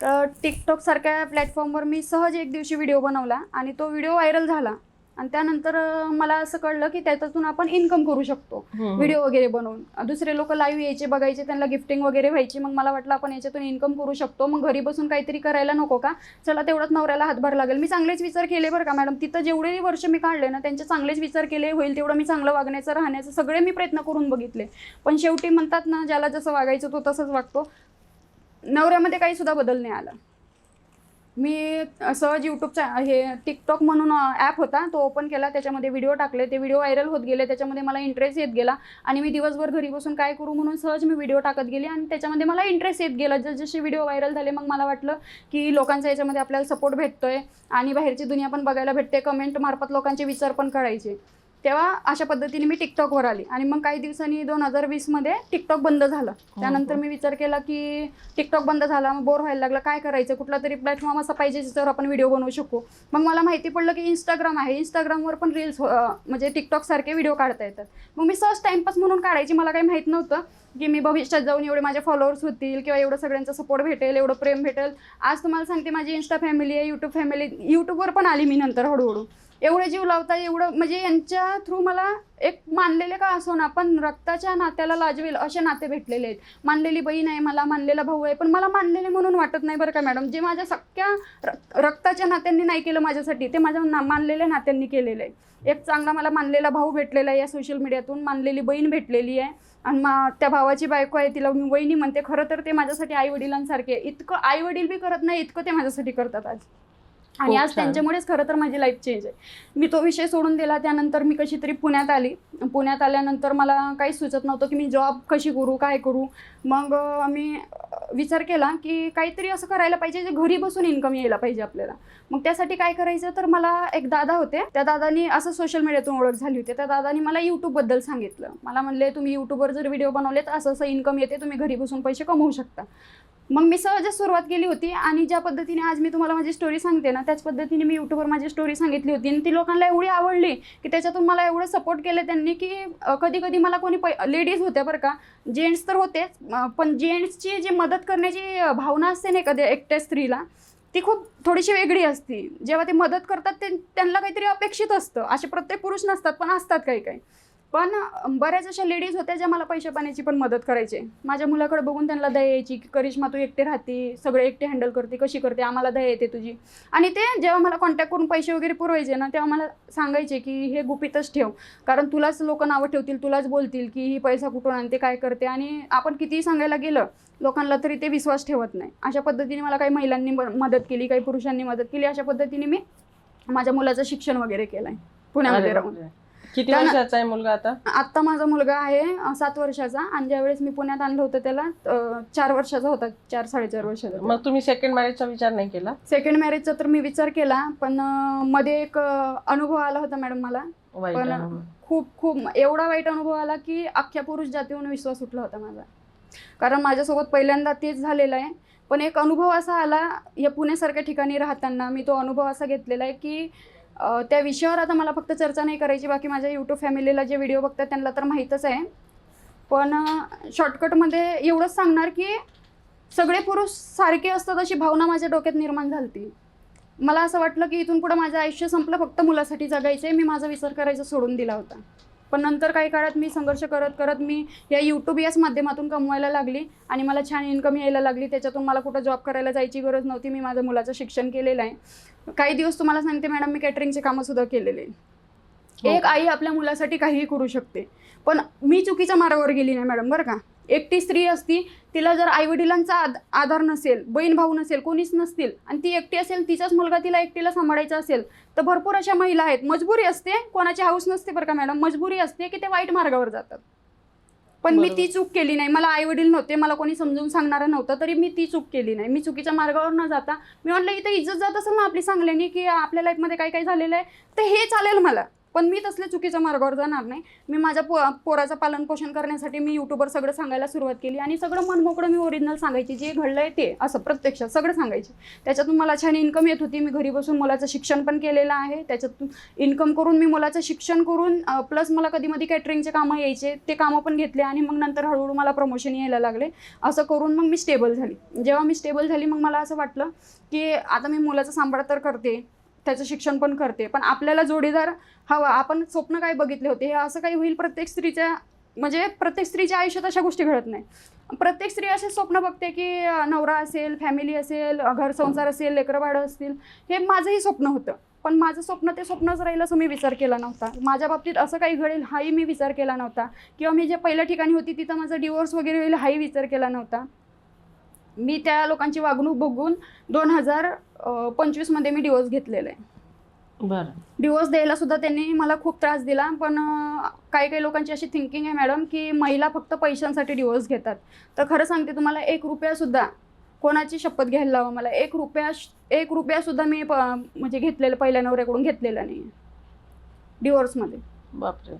तर टिकटॉकसारख्या प्लॅटफॉर्मवर मी सहज एक दिवशी व्हिडिओ बनवला आणि तो व्हिडिओ व्हायरल झाला. आणि त्यानंतर मला असं कळलं की त्याच्यातून आपण इन्कम करू शकतो व्हिडिओ वगैरे बनवून. दुसरे लोक लाईव्ह यायचे, बघायचे, त्यांना गिफ्टिंग वगैरे व्हायची. मग मला वाटलं आपण याच्यातून इन्कम करू शकतो, मग घरी बसून काहीतरी करायला नको का, चला तेवढंच नवऱ्याला हातभार लागेल. मी चांगलेच विचार केले बरं का मॅडम. तिथं जेवढे वर्ष मी काढले ना त्यांचे चांगलेच विचार केले, होईल तेवढं मी चांगलं वागण्याचं, राहण्याचं सगळे मी प्रयत्न करून बघितले. पण शेवटी म्हणतात ना, ज्याला जसं वागायचं तो तसंच वागतो. नवऱ्यामध्ये काही सुद्धा बदल नाही आला. मी सहज यूट्यूबचा हे टिकटॉक म्हणून ॲप होता तो ओपन केला, त्याच्यामध्ये व्हिडिओ टाकले, ते व्हिडिओ व्हायरल होत गेले. त्याच्यामध्ये मला इंटरेस्ट येत गेला आणि मी दिवसभर घरी बसून काय करू म्हणून सहज मी व्हिडिओ टाकत गेले आणि त्याच्यामध्ये मला इंटरेस्ट येत गेला. जसे व्हिडिओ व्हायरल झाले मग मला वाटलं की लोकांचा याच्यामध्ये आपल्याला सपोर्ट भेटतोय आणि बाहेरची दुनिया पण बघायला भेटते, कमेंट मार्फत लोकांचे विचार पण कळायचे. तेव्हा अशा पद्धतीने मी टिकटॉकवर आली आणि मग काही दिवसांनी 2020मध्ये टिकटॉक बंद झालं. त्यानंतर मी विचार केला की टिकटॉक बंद झाला, मग बोर व्हायला लागला, काय करायचं, कुठला तरी प्लॅटफॉर्म असा पाहिजे ज्याच्यावर आपण व्हिडिओ बनवू शकू. मग मला माहिती पडलं की इंस्टाग्राम आहे, इंस्टाग्रामवर पण रील्स म्हणजे टिकटॉकसारखे व्हिडिओ काढता येतात. मग मी सहज टाइमपास म्हणून काढायची. मला काही माहीत नव्हतं की मी भविष्यात जाऊन एवढे माझे फॉलोअर्स होतील किंवा एवढं सगळ्यांचा सपोर्ट भेटेल, एवढं प्रेम भेटेल. आज तुम्हाला सांगते माझी इंस्टा फॅमिली आहे, यूट्यूब फॅमिली, यूट्यूबवर पण आली मी नंतर हळूहळू. एवढे जीव लावता, एवढं म्हणजे यांच्या थ्रू मला एक मानलेले का असो ना, पण रक्ताच्या नात्याला लाजवेल असे नाते भेटलेले आहेत. मानलेली बहीण आहे मला, मानलेला भाऊ आहे, पण मला मानलेले म्हणून वाटत नाही बरं का मॅडम. जे माझ्या सख्या रक्ताच्या नात्यांनी नाही केलं माझ्यासाठी, ते माझ्या मानलेल्या नात्यांनी केलेलं आहे. एक चांगला मला मानलेला भाऊ भेटलेला आहे या सोशल मीडियातून, मानलेली बहीण भेटलेली आहे आणि त्या भावाची बायको आहे, तिला मी वहिनी म्हणते. खरं तर ते माझ्यासाठी आई वडिलांसारखे, इतकं आई वडील बी करत नाही इतकं ते माझ्यासाठी करतात आज. आणि आज त्यांच्यामुळेच खरं तर माझी लाईफ चेंज आहे. मी तो विषय सोडून दिला. त्यानंतर मी कशी तरी पुण्यात आली. पुण्यात आल्यानंतर मला काहीच सुचत नव्हतं की मी जॉब कशी करू, काय करू. मग मी विचार केला की काहीतरी असं करायला पाहिजे जे घरी बसून इन्कम यायला पाहिजे आपल्याला. मग त्यासाठी काय करायचं, तर मला एक दादा होते, त्या दादानी असं सोशल मीडियातून ओळख झाली होती. त्या दादानी मला यूट्यूबबद्दल सांगितलं. मला म्हणले तुम्ही यूट्यूबवर जर व्हिडिओ बनवले तर असं असं इन्कम येते, तुम्ही घरी बसून पैसे कमवू शकता. मग मी सहजच सुरुवात केली होती आणि ज्या पद्धतीने आज मी तुम्हाला माझी स्टोरी सांगते ना, त्याच पद्धतीने मी यूट्यूबवर माझी स्टोरी सांगितली होती आणि ती लोकांना एवढी आवडली की त्याच्यातून मला एवढं सपोर्ट केलं त्यांनी की कधी कधी मला कोणी लेडीज होत्या बरं का, जेंट्स तर होतेच, पण जेंट्सची जी मदत करण्याची भावना असते ना एखाद्या एकट्या स्त्रीला, ती खूप थोडीशी वेगळी असते. जेव्हा ते मदत करतात त्यांना काहीतरी अपेक्षित असतं. असे प्रत्येक पुरुष नसतात, पण असतात काही काही. पण बऱ्याच अशा लेडीज होत्या ज्या मला पैसे पाण्याची पण मदत करायचे. माझ्या मुलाकडे बघून त्यांना दया यायची की करिश्मा तू एकटे राहते, सगळे एकटे हँडल करते, कशी करते, आम्हाला दया येते तुझी. आणि ते जेव्हा मला कॉन्टॅक्ट करून पैसे वगैरे पुरवायचे ना, तेव्हा मला सांगायचे की हे गुपितच ठेव, कारण तुलाच लोक नावं ठेवतील, तुलाच बोलतील की ही पैसा कुठून आणते, काय करते. आणि आपण कितीही सांगायला गेलं लोकांना तरी ते विश्वास ठेवत नाही. अशा पद्धतीने मला काही महिलांनी मदत केली, काही पुरुषांनी मदत केली. अशा पद्धतीने मी माझ्या मुलाचं शिक्षण वगैरे केलं आहे पुण्यामध्ये राहून. किती वर्षाचा आहे मुलगा आता? आत्ता माझा मुलगा आहे 7 वर्षाचा आणि ज्यावेळेस मी पुण्यात आणलं होतं त्याला 4 वर्षाचा होता, 4-4.5 वर्षाचा. मग तुम्ही सेकंड मॅरेजचा विचार नाही केला? सेकंड मॅरेजचा तर मी विचार केला, पण मध्ये एक अनुभव आला होता मॅडम मला. वाईट पण अनुभव. खूप एवढा वाईट अनुभव आला की अख्ख्या पुरुष जातीवर विश्वास उठला होता माझा. कारण माझ्यासोबत पहिल्यांदा तेच झालेलं आहे. पण एक अनुभव असा आला या पुण्यासारख्या ठिकाणी राहताना, मी तो अनुभव असा घेतलेला आहे की त्या विषयावर आता मला फक्त चर्चा नाही करायची. बाकी माझ्या यूट्यूब फॅमिलीला जे व्हिडिओ बघतात त्यांना तर माहीतच आहे. पण शॉर्टकटमध्ये एवढंच सांगणार की सगळे पुरुष सारखे असतात अशी भावना माझ्या डोक्यात निर्माण झाली. मला असं वाटलं की इथून पुढं माझं आयुष्य संपलं, फक्त मुलासाठी जगायचं आहे. मी माझा विचार करायचा सोडून दिला होता. पण नंतर काही काळात मी संघर्ष करत करत मी या यूट्यूब याच माध्यमातून कमवायला लागली आणि मला छान इन्कम यायला लागली. त्याच्यातून मला कुठं जॉब करायला जायची गरज नव्हती. मी माझ्या मुलाचं शिक्षण केलेलं आहे. काही दिवस तुम्हाला सांगते मॅडम, मी कॅटरिंगचे कामंसुद्धा केलेले आहे. एक आई आपल्या मुलासाठी काहीही करू शकते, पण मी चुकीच्या मार्गावर गेली नाही मॅडम, बरं का. एकटी स्त्री असती, तिला जर आईवडिलांचा आधार नसेल, बहीण भाऊ नसेल, कोणीच नसतील आणि ती एकटी असेल, तिचाच मुलगा तिला एकटीला सांभाळायचा असेल, तर भरपूर अशा महिला आहेत. मजबुरी असते, कोणाची हाऊस नसते बरं का मॅडम, मजबुरी असते की ते वाईट मार्गावर जातात. पण मी ती चूक केली नाही. मला आईवडील नव्हते, मला कोणी समजून सांगणारं नव्हतं, तरी मी ती चूक केली नाही. मी चुकीच्या मार्गावर न जाता मी म्हटलं इथं इज्जत जात असेल ना आपली चांगल्याने की आपल्या लाईफमध्ये काय काय झालेलं आहे, तर हे चालेल मला. पण मी तसल्या चुकीच्या मार्गावर जाणार नाही. मी माझ्या पोराचं पालनपोषण करण्यासाठी मी यूट्यूबवर सगळं सांगायला सुरुवात केली आणि सगळं मनमोकळं मी ओरिजिनल सांगायची, जे घडलंय ते असं प्रत्यक्षात सगळं सांगायचे. त्याच्यातून मला छान इन्कम येत होती. मी घरी बसून मुलाचं शिक्षण पण केलेलं आहे. त्याच्यातून इन्कम करून मी मुलाचं शिक्षण करून प्लस मला कधी मध्ये कॅटरिंगचे कामं यायचे, ते कामं पण घेतले आणि मग नंतर हळूहळू मला प्रमोशन यायला लागले. असं करून मग मी स्टेबल झाली. जेव्हा मी स्टेबल झाली मग मला असं वाटलं की आता मी मुलाचं सांभाळ तर करते, त्याचं शिक्षण पण करते, पण आपल्याला जोडीदार हवा. आपण स्वप्न काय बघितले होते, हे असं काही होईल प्रत्येक स्त्रीच्या आयुष्यात अशा गोष्टी घडत नाही. प्रत्येक स्त्री असे स्वप्न बघते की नवरा असेल, फॅमिली असेल, घर संसार असेल, लेकरं बाळं असतील. हे माझंही स्वप्न होतं, पण माझं स्वप्न ते स्वप्नच राहील असं मी विचार केला नव्हता. माझ्या बाबतीत असं काही घडेल हाही मी विचार केला नव्हता, किंवा मी जे पहिल्या ठिकाणी होती तिथं माझा डिवोर्स वगैरे होईल हाही विचार केला नव्हता. मी त्या लोकांची वागणूक बघून 2025 मध्ये मी डिवोर्स घेतलेला आहे. बरं. डिवोर्स द्यायला सुद्धा त्यांनी मला खूप त्रास दिला. पण काही लोकांची अशी थिंकिंग आहे मॅडम की महिला फक्त पैशांसाठी डिवोर्स घेतात. तर खरं सांगते तुम्हाला, 1 रुपया सुद्धा कोणाची शपथ घ्यायला लावा मला, 1 रुपया सुद्धा मी म्हणजे घेतलेलं पहिल्या नवऱ्याकडून घेतलेला नाही डिवोर्समध्ये. बापरे.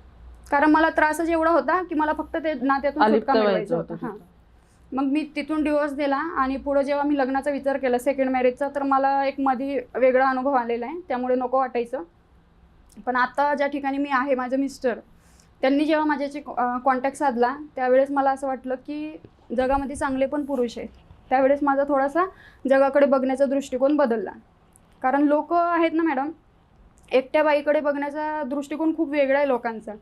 कारण मला त्रासच एवढा होता की मला फक्त ते नात्यातून सुटका मिळवायचं होतं. हां, मग मी तिथून डिवोर्स दिला आणि पुढं जेव्हा मी लग्नाचा विचार केला सेकंड मॅरेजचा, तर मला एक मध्ये वेगळा अनुभव आलेला आहे, त्यामुळे नको वाटायचं. पण आता ज्या ठिकाणी मी आहे, माझे मिस्टर त्यांनी जेव्हा माझ्याशी कॉन्टॅक्ट साधला त्यावेळेस मला असं वाटलं की जगामध्ये चांगले पण पुरुष आहेत. त्यावेळेस माझा थोडासा जगाकडे बघण्याचा दृष्टिकोन बदलला. कारण लोक आहेत ना मॅडम, एकट्या बाईकडे बघण्याचा दृष्टिकोन खूप वेगळा आहे लोकांचा.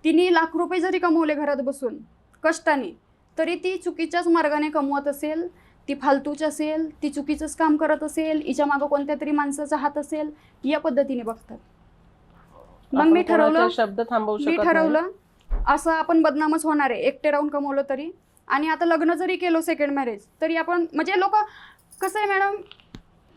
तिने लाख रुपये जरी कमवले घरात बसून कष्टाने, तरी ती चुकीच्याच मार्गाने कमवत असेल, ती फालतूच असेल, ती चुकीचंच काम करत असेल, हिच्या मागं कोणत्या तरी माणसाचा हात असेल, या पद्धतीने बघतात. मग मी ठरवलं असं आपण बदनामच होणार आहे एकटे राहून कमवलं तरी. आणि आता लग्न जरी केलं सेकंड मॅरेज तरी आपण म्हणजे लोक कसं आहे मॅडम,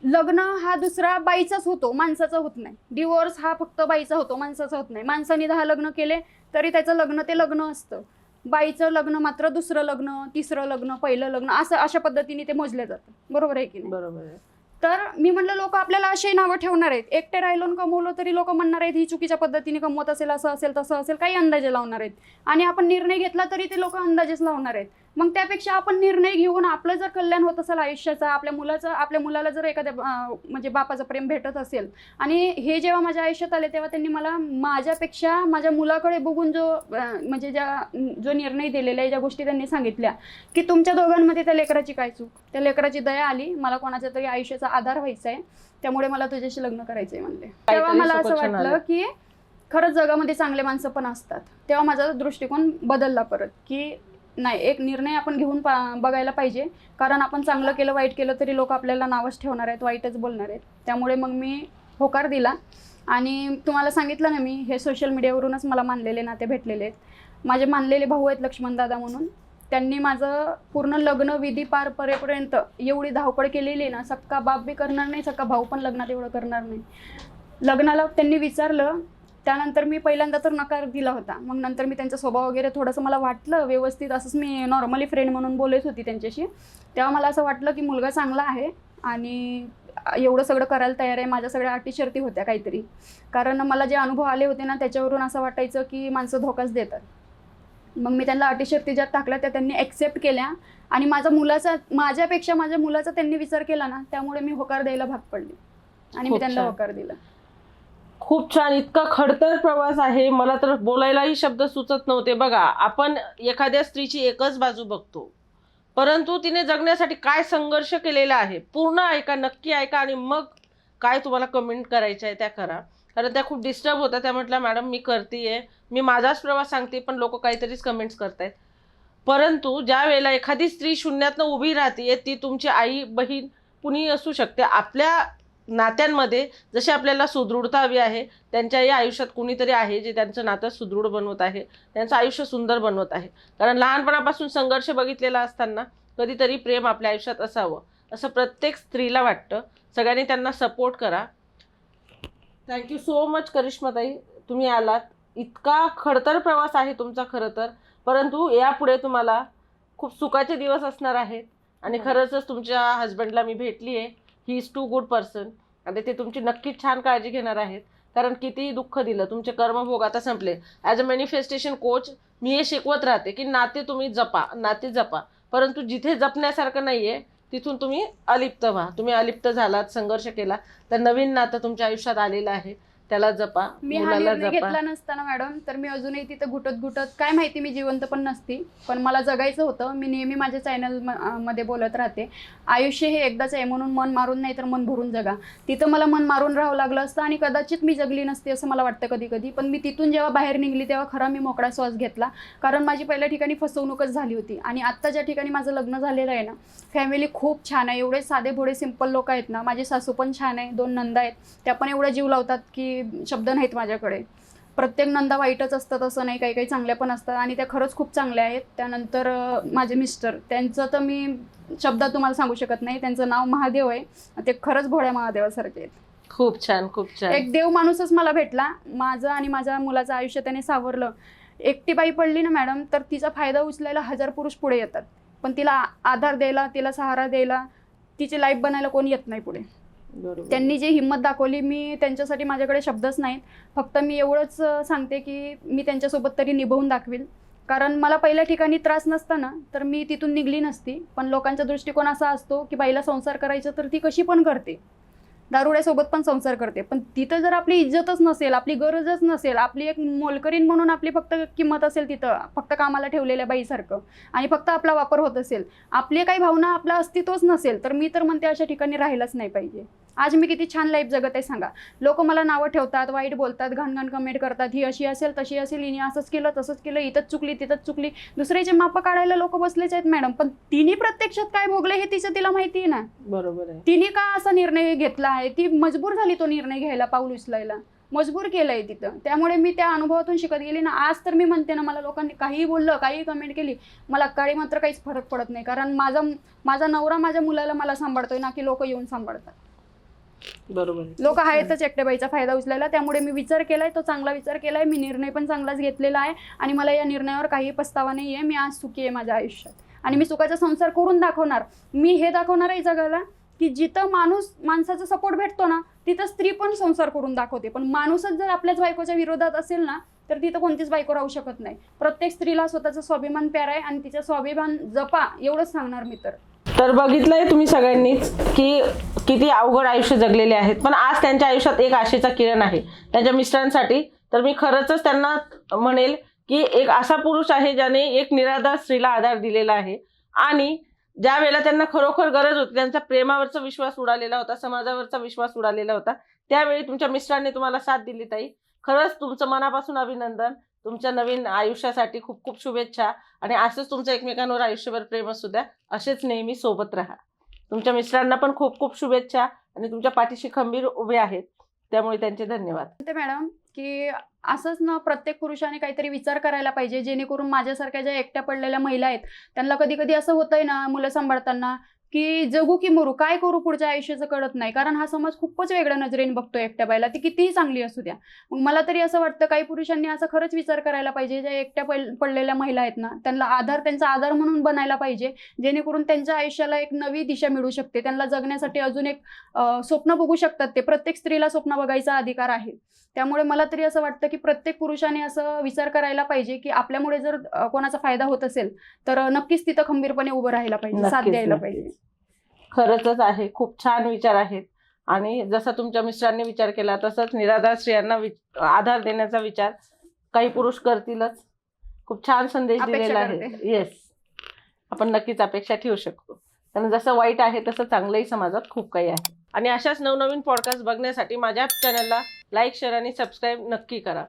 लग्न हा दुसरा बाईचाच होतो, माणसाचा होत नाही. डिवोर्स हा फक्त बाईचा होतो, माणसाचा होत नाही. माणसाने 10 लग्न केले तरी त्याचं लग्न ते लग्न असतं. बाईचं लग्न मात्र दुसरं लग्न, तिसरं लग्न, पहिलं लग्न, असं अशा पद्धतीने ते मोजले जातं. बरोबर आहे की नाही? बरोबर आहे. तर मी म्हणलं लोक आपल्याला अशी नावं ठेवणार आहेत. एकटे राहिलो कमवलं तरी लोक म्हणणार आहेत ही चुकीच्या पद्धतीने कमवत असेल, असं असेल तसं असेल, काही अंदाजे लावणार आहेत. आणि आपण निर्णय घेतला तरी ते लोक अंदाजेच लावणार आहेत. मग त्यापेक्षा आपण निर्णय घेऊन आपलं जर कल्याण होत असेल आयुष्याचं, आपल्या मुलाला जर एखाद्या म्हणजे बापाचं प्रेम भेटत असेल. आणि हे जेव्हा माझ्या आयुष्यात आले तेव्हा त्यांनी मला माझ्यापेक्षा माझ्या मुलाकडे बघून म्हणजे जो निर्णय दिलेला आहे, ज्या गोष्टी त्यांनी सांगितल्या की तुमच्या दोघांमध्ये त्या लेकराची काय चूक, त्या लेकराची दया आली, मला कोणाच्या तरी आयुष्याचा आधार व्हायचा आहे, त्यामुळे मला तुझ्याशी लग्न करायचंय म्हणले. तेव्हा मला असं वाटलं की खरंच जगामध्ये चांगले माणसं पण असतात. तेव्हा माझा दृष्टिकोन बदलला परत की नाही, एक निर्णय आपण घेऊन बघायला पाहिजे. कारण आपण चांगलं केलं वाईट केलं तरी लोक आपल्याला नावच ठेवणार आहेत, वाईटच बोलणार आहेत. त्यामुळे मग मी होकार दिला. आणि तुम्हाला सांगितलं ना मी, हे सोशल मीडियावरूनच मला मानलेले नाते भेटलेले आहेत. माझे मानलेले भाऊ आहेत लक्ष्मण दादा म्हणून, त्यांनी माझं पूर्ण लग्न विधी पार परेपर्यंत एवढी धावपळ केलेली ना, सक्का बाप बी करणार नाही, सक्का भाऊ पण लग्नात एवढं करणार नाही. लग्नाला त्यांनी विचारलं त्यानंतर मी पहिल्यांदा तर नकार दिला होता. मग नंतर मी त्यांचा स्वभाव वगैरे थोडंसं मला वाटलं व्यवस्थित, असंच मी नॉर्मली फ्रेंड म्हणून बोलत होती त्यांच्याशी. तेव्हा मला असं वाटलं की मुलगा चांगला आहे आणि एवढं सगळं करायला तयार आहे. माझ्या सगळ्या अटी शर्ती होत्या काहीतरी, कारण मला जे अनुभव आले होते ना त्याच्यावरून असं वाटायचं की माणसं धोकाच देतात. मग मी त्यांना अटी शर्ती ज्या टाकल्या त्या त्यांनी ॲक्सेप्ट केल्या आणि माझ्यापेक्षा माझ्या मुलाचा त्यांनी विचार केला ना, त्यामुळे मी होकार द्यायला भाग पडली आणि मी खूप त्यांना छान. होकार दिला. खूप छान. इतका खडतर प्रवास आहे, मला तर बोलायलाही शब्द सुचत नव्हते. बघा, आपण एखाद्या स्त्रीची एकच बाजू बघतो, परंतु तिने जगण्यासाठी काय संघर्ष केलेला आहे पूर्ण ऐका, नक्की ऐका आणि मग काय तुम्हाला कमेंट करायच्या आहे त्या करा. कारण त्या खूप डिस्टर्ब होत्या. त्या म्हटल्या मॅडम मी करते, मी माझाच प्रवास सांगते पण लोक काहीतरीच कमेंट्स करतायत. परंतु ज्या वेळेला एखादी स्त्री शून्यातनं उभी राहते, ती तुमची आई, बहीण, कुणी असू शकते. आपल्या नात्यांमध्ये जशी आपल्याला सुदृढता हवी आहे, त्यांच्याही आयुष्यात कुणीतरी आहे जे त्यांचं नातं सुदृढ बनवत आहे, त्यांचं आयुष्य सुंदर बनवत आहे. कारण लहानपणापासून संघर्ष बघितलेला असताना कधीतरी प्रेम आपल्या आयुष्यात असावं असं प्रत्येक स्त्रीला वाटतं. सगळ्यांनी त्यांना सपोर्ट करा. थँक्यू सो मच करिश्माताई, तुम्ही आलात. इतका खडतर प्रवास आहे तुमचा खरं तर, परंतु यापुढे तुम्हाला खूप सुखाचे दिवस असणार आहेत. आणि खरंच तुमच्या हस्बंडला मी भेटली आहे, he is too good person आणि ते तुमची नक्कीच छान काळजी घेणार आहेत. कारण कितीही दुःख दिलं, तुमचे कर्मभोग आता संपले. ॲज अ मॅनिफेस्टेशन कोच मी हे शिकवत राहते की नाते तुम्ही जपा, नाते जपा, परंतु जिथे जपण्यासारखं नाही आहे तिथून तुम्ही अलिप्त व्हा. तुम्ही अलिप्त झालात, संघर्ष केला, तर नवीन नातं तुमच्या आयुष्यात आलेलं आहे, त्याला जपा, मी हा मुलाला निर्णय जपा. घेतला नसताना मॅडम तर मी अजूनही तिथं घुटत काय माहिती मी जिवंत पण नसती, पण मला जगायचं होतं. मी नेहमी माझ्या चॅनल मध्ये बोलत राहते, आयुष्य हे एकदाच आहे म्हणून मन मारून नाही तर मन भरून जगा. तिथं मला मन मारून राहावं लागलं असतं आणि कदाचित मी जगली नसती असं मला वाटतं कधी कधी. पण मी तिथून जेव्हा बाहेर निघली तेव्हा खरा मी मोकळा श्वास घेतला, कारण माझी पहिल्या ठिकाणी फसवणूकच झाली होती. आणि आत्ता ज्या ठिकाणी माझं लग्न झालेलं आहे ना, फॅमिली खूप छान आहे. एवढे साधे भोळे सिंपल लोक आहेत ना. माझी सासू पण छान आहे, 2 नंदा आहेत, त्या पण एवढा जीव लावतात की शब्द नाहीत माझ्याकडे. प्रत्येक नंदा वाईटच असतात असं नाही, काही काही चांगल्या पण असतात आणि त्या खरंच खूप चांगल्या आहेत. त्यानंतर माझे मिस्टर, त्यांचं तर मी शब्दात तुम्हाला सांगू शकत नाही. त्यांचं नाव महादेव आहे, ते खरंच भोळ्या महादेवासारखे आहेत. खूप छान, खूप छान. एक देव माणूसच मला भेटला. माझं आणि माझ्या मुलाचं आयुष्य त्याने सावरलं. एकटी बाई पडली ना मॅडम तर तिचा फायदा उचलायला 1000 पुरुष पुढे येतात, पण तिला आधार द्यायला, तिला सहारा द्यायला, तिची लाईफ बनायला कोणी येत नाही पुढे. बरोबर. त्यांनी जी हिंमत दाखवली, मी त्यांच्यासाठी माझ्याकडे शब्दच नाहीत. फक्त मी एवढंच सांगते की मी त्यांच्यासोबत तरी निभावून दाखवील. कारण मला पहिल्या ठिकाणी त्रास नसताना तर मी तिथून निघली नसती. पण लोकांचा दृष्टिकोन असा असतो की बाईला संसार करायचा तर ती कशी पण करते, दारुड्यासोबत पण संसार करते. पण तिथं जर आपली इज्जतच नसेल, आपली गरजच नसेल, आपली एक मोलकरीण म्हणून आपली फक्त किंमत असेल तिथं, फक्त कामाला ठेवलेल्या बाईसारखं, आणि फक्त आपला वापर होत असेल, आपली काही भावना, आपलं अस्तित्वच नसेल, तर मी तर म्हणते अशा ठिकाणी राहिलंच नाही पाहिजे. आज मी किती छान लाईफ जगत आहे सांगा. लोक मला नावं ठेवतात, वाईट बोलतात, घाण कमेंट करतात, ही अशी असेल तशी असेल, हिने असंच केलं तसंच केलं, इथंच चुकली तिथंच चुकली. दुसऱ्याचे मापं काढायला लोक बसलेच आहेत मॅडम. पण तिने प्रत्यक्षात काय भोगले हे तिला माहिती आहे ना. बरोबर आहे. तिने का असा निर्णय घेतला आहे, ती मजबूर झाली तो निर्णय घ्यायला, पाऊल उचलायला मजबूर केलंय तिथं. त्यामुळे मी त्या अनुभवातून शिकत गेली ना. आज तर मी म्हणते ना, मला लोकांनी काहीही बोललं, काहीही कमेंट केली, मला काळी मात्र काहीच फरक पडत नाही. कारण माझा नवरा माझ्या मुलाला मला सांभाळतोय ना की लोक येऊन सांभाळतात. बरोबर. लोक आहेतच एकट्याबाईचा फायदा उचलायला. त्यामुळे मी विचार केलाय, तो चांगला विचार केलाय. मी निर्णय पण चांगलाच घेतलेला आहे आणि मला या निर्णयावर काही पस्तावा नाही आहे. मी आज सुखी आहे माझ्या आयुष्यात आणि मी सुखाचा संसार करून दाखवणार. मी हे दाखवणार आहे जगाला की जिथं माणसाचा सपोर्ट भेटतो ना, तिथं स्त्री पण संसार करून दाखवते. पण माणूसच जर आपल्याच बायकोच्या विरोधात असेल ना, तर तिथं कोणतीच बायको राहू शकत नाही. प्रत्येक स्त्रीला स्वतःचा स्वाभिमान प्यारा आहे आणि तिचा स्वाभिमान जपा, एवढंच सांगणार मी तर बघितलंय तुम्ही सगळ्यांनीच की किती अवघड आयुष्य जगलेले आहेत, पण आज त्यांच्या आयुष्यात एक आशेचा किरण आहे त्यांच्या मिस्टरांसाठी. तर मी खरंच त्यांना म्हणेल की एक असा पुरुष आहे ज्याने एक निराधार स्त्रीला आधार दिलेला आहे आणि ज्या वेळेला त्यांना खरोखर गरज होती, त्यांचा प्रेमावरचा विश्वास उडालेला होता, समाजावरचा विश्वास उडालेला होता, त्यावेळी तुमच्या मिस्टरांनी तुम्हाला साथ दिली ताई. खरंच तुमचं मनापासून अभिनंदन. तुमच्या नवीन आयुष्यासाठी खूप खूप शुभेच्छा आणि असंच तुमचं एकमेकांवर आयुष्यभर प्रेम असू द्या. असेच नेहमी सोबत राहा. तुमच्या मिस्टरांना पण खूप खूप शुभेच्छा आणि तुमच्या पाठीशी खंबीर उभे आहेत, त्यामुळे त्यांचे धन्यवाद. मॅडम की असंच ना प्रत्येक पुरुषाने काहीतरी विचार करायला पाहिजे, जेणेकरून माझ्यासारख्या ज्या एकट्या पडलेल्या महिला आहेत त्यांना कधी कधी असं होतंय ना मुलं सांभाळताना की जगू की मरू, काय करू पुढच्या आयुष्याचं कळत नाही. कारण हा समाज खूपच वेगळ्या नजरेने बघतो एकट्या बाईला, ती कितीही चांगली असू द्या. मग मला तरी असं वाटतं काही पुरुषांनी असा खरंच विचार करायला पाहिजे, ज्या एकट्या पडलेल्या महिला आहेत ना त्यांना त्यांचा आधार म्हणून बनायला पाहिजे, जेणेकरून त्यांच्या आयुष्याला एक नवी दिशा मिळू शकते. त्यांना जगण्यासाठी अजून एक स्वप्न बघू शकतात. ते प्रत्येक स्त्रीला स्वप्न बघायचा अधिकार आहे. त्यामुळे मला तरी असं वाटतं की प्रत्येक पुरुषाने असं विचार करायला पाहिजे की आपल्यामुळे जर कोणाचा फायदा होत असेल तर नक्कीच तिथं खंबीरपणे उभं राहायला पाहिजे, साथ द्यायला पाहिजे. खरंच आहे, खूप छान विचार आहेत. आणि जसा तुमच्या मिस्टरांनी विचार केला तसंच निराधार स्त्रियांना आधार देण्याचा विचार काही पुरुष करतीलच. खूप छान संदेश दिलेला आहे. येस, आपण नक्कीच अपेक्षा ठेवू शकतो. कारण जसं वाईट आहे तसं चांगलंही समाजात खूप काही आहे. आणि अशाच नवनवीन पॉडकास्ट बघण्यासाठी माझ्या चॅनलला लाईक, शेअर आणि सबस्क्राईब नक्की करा.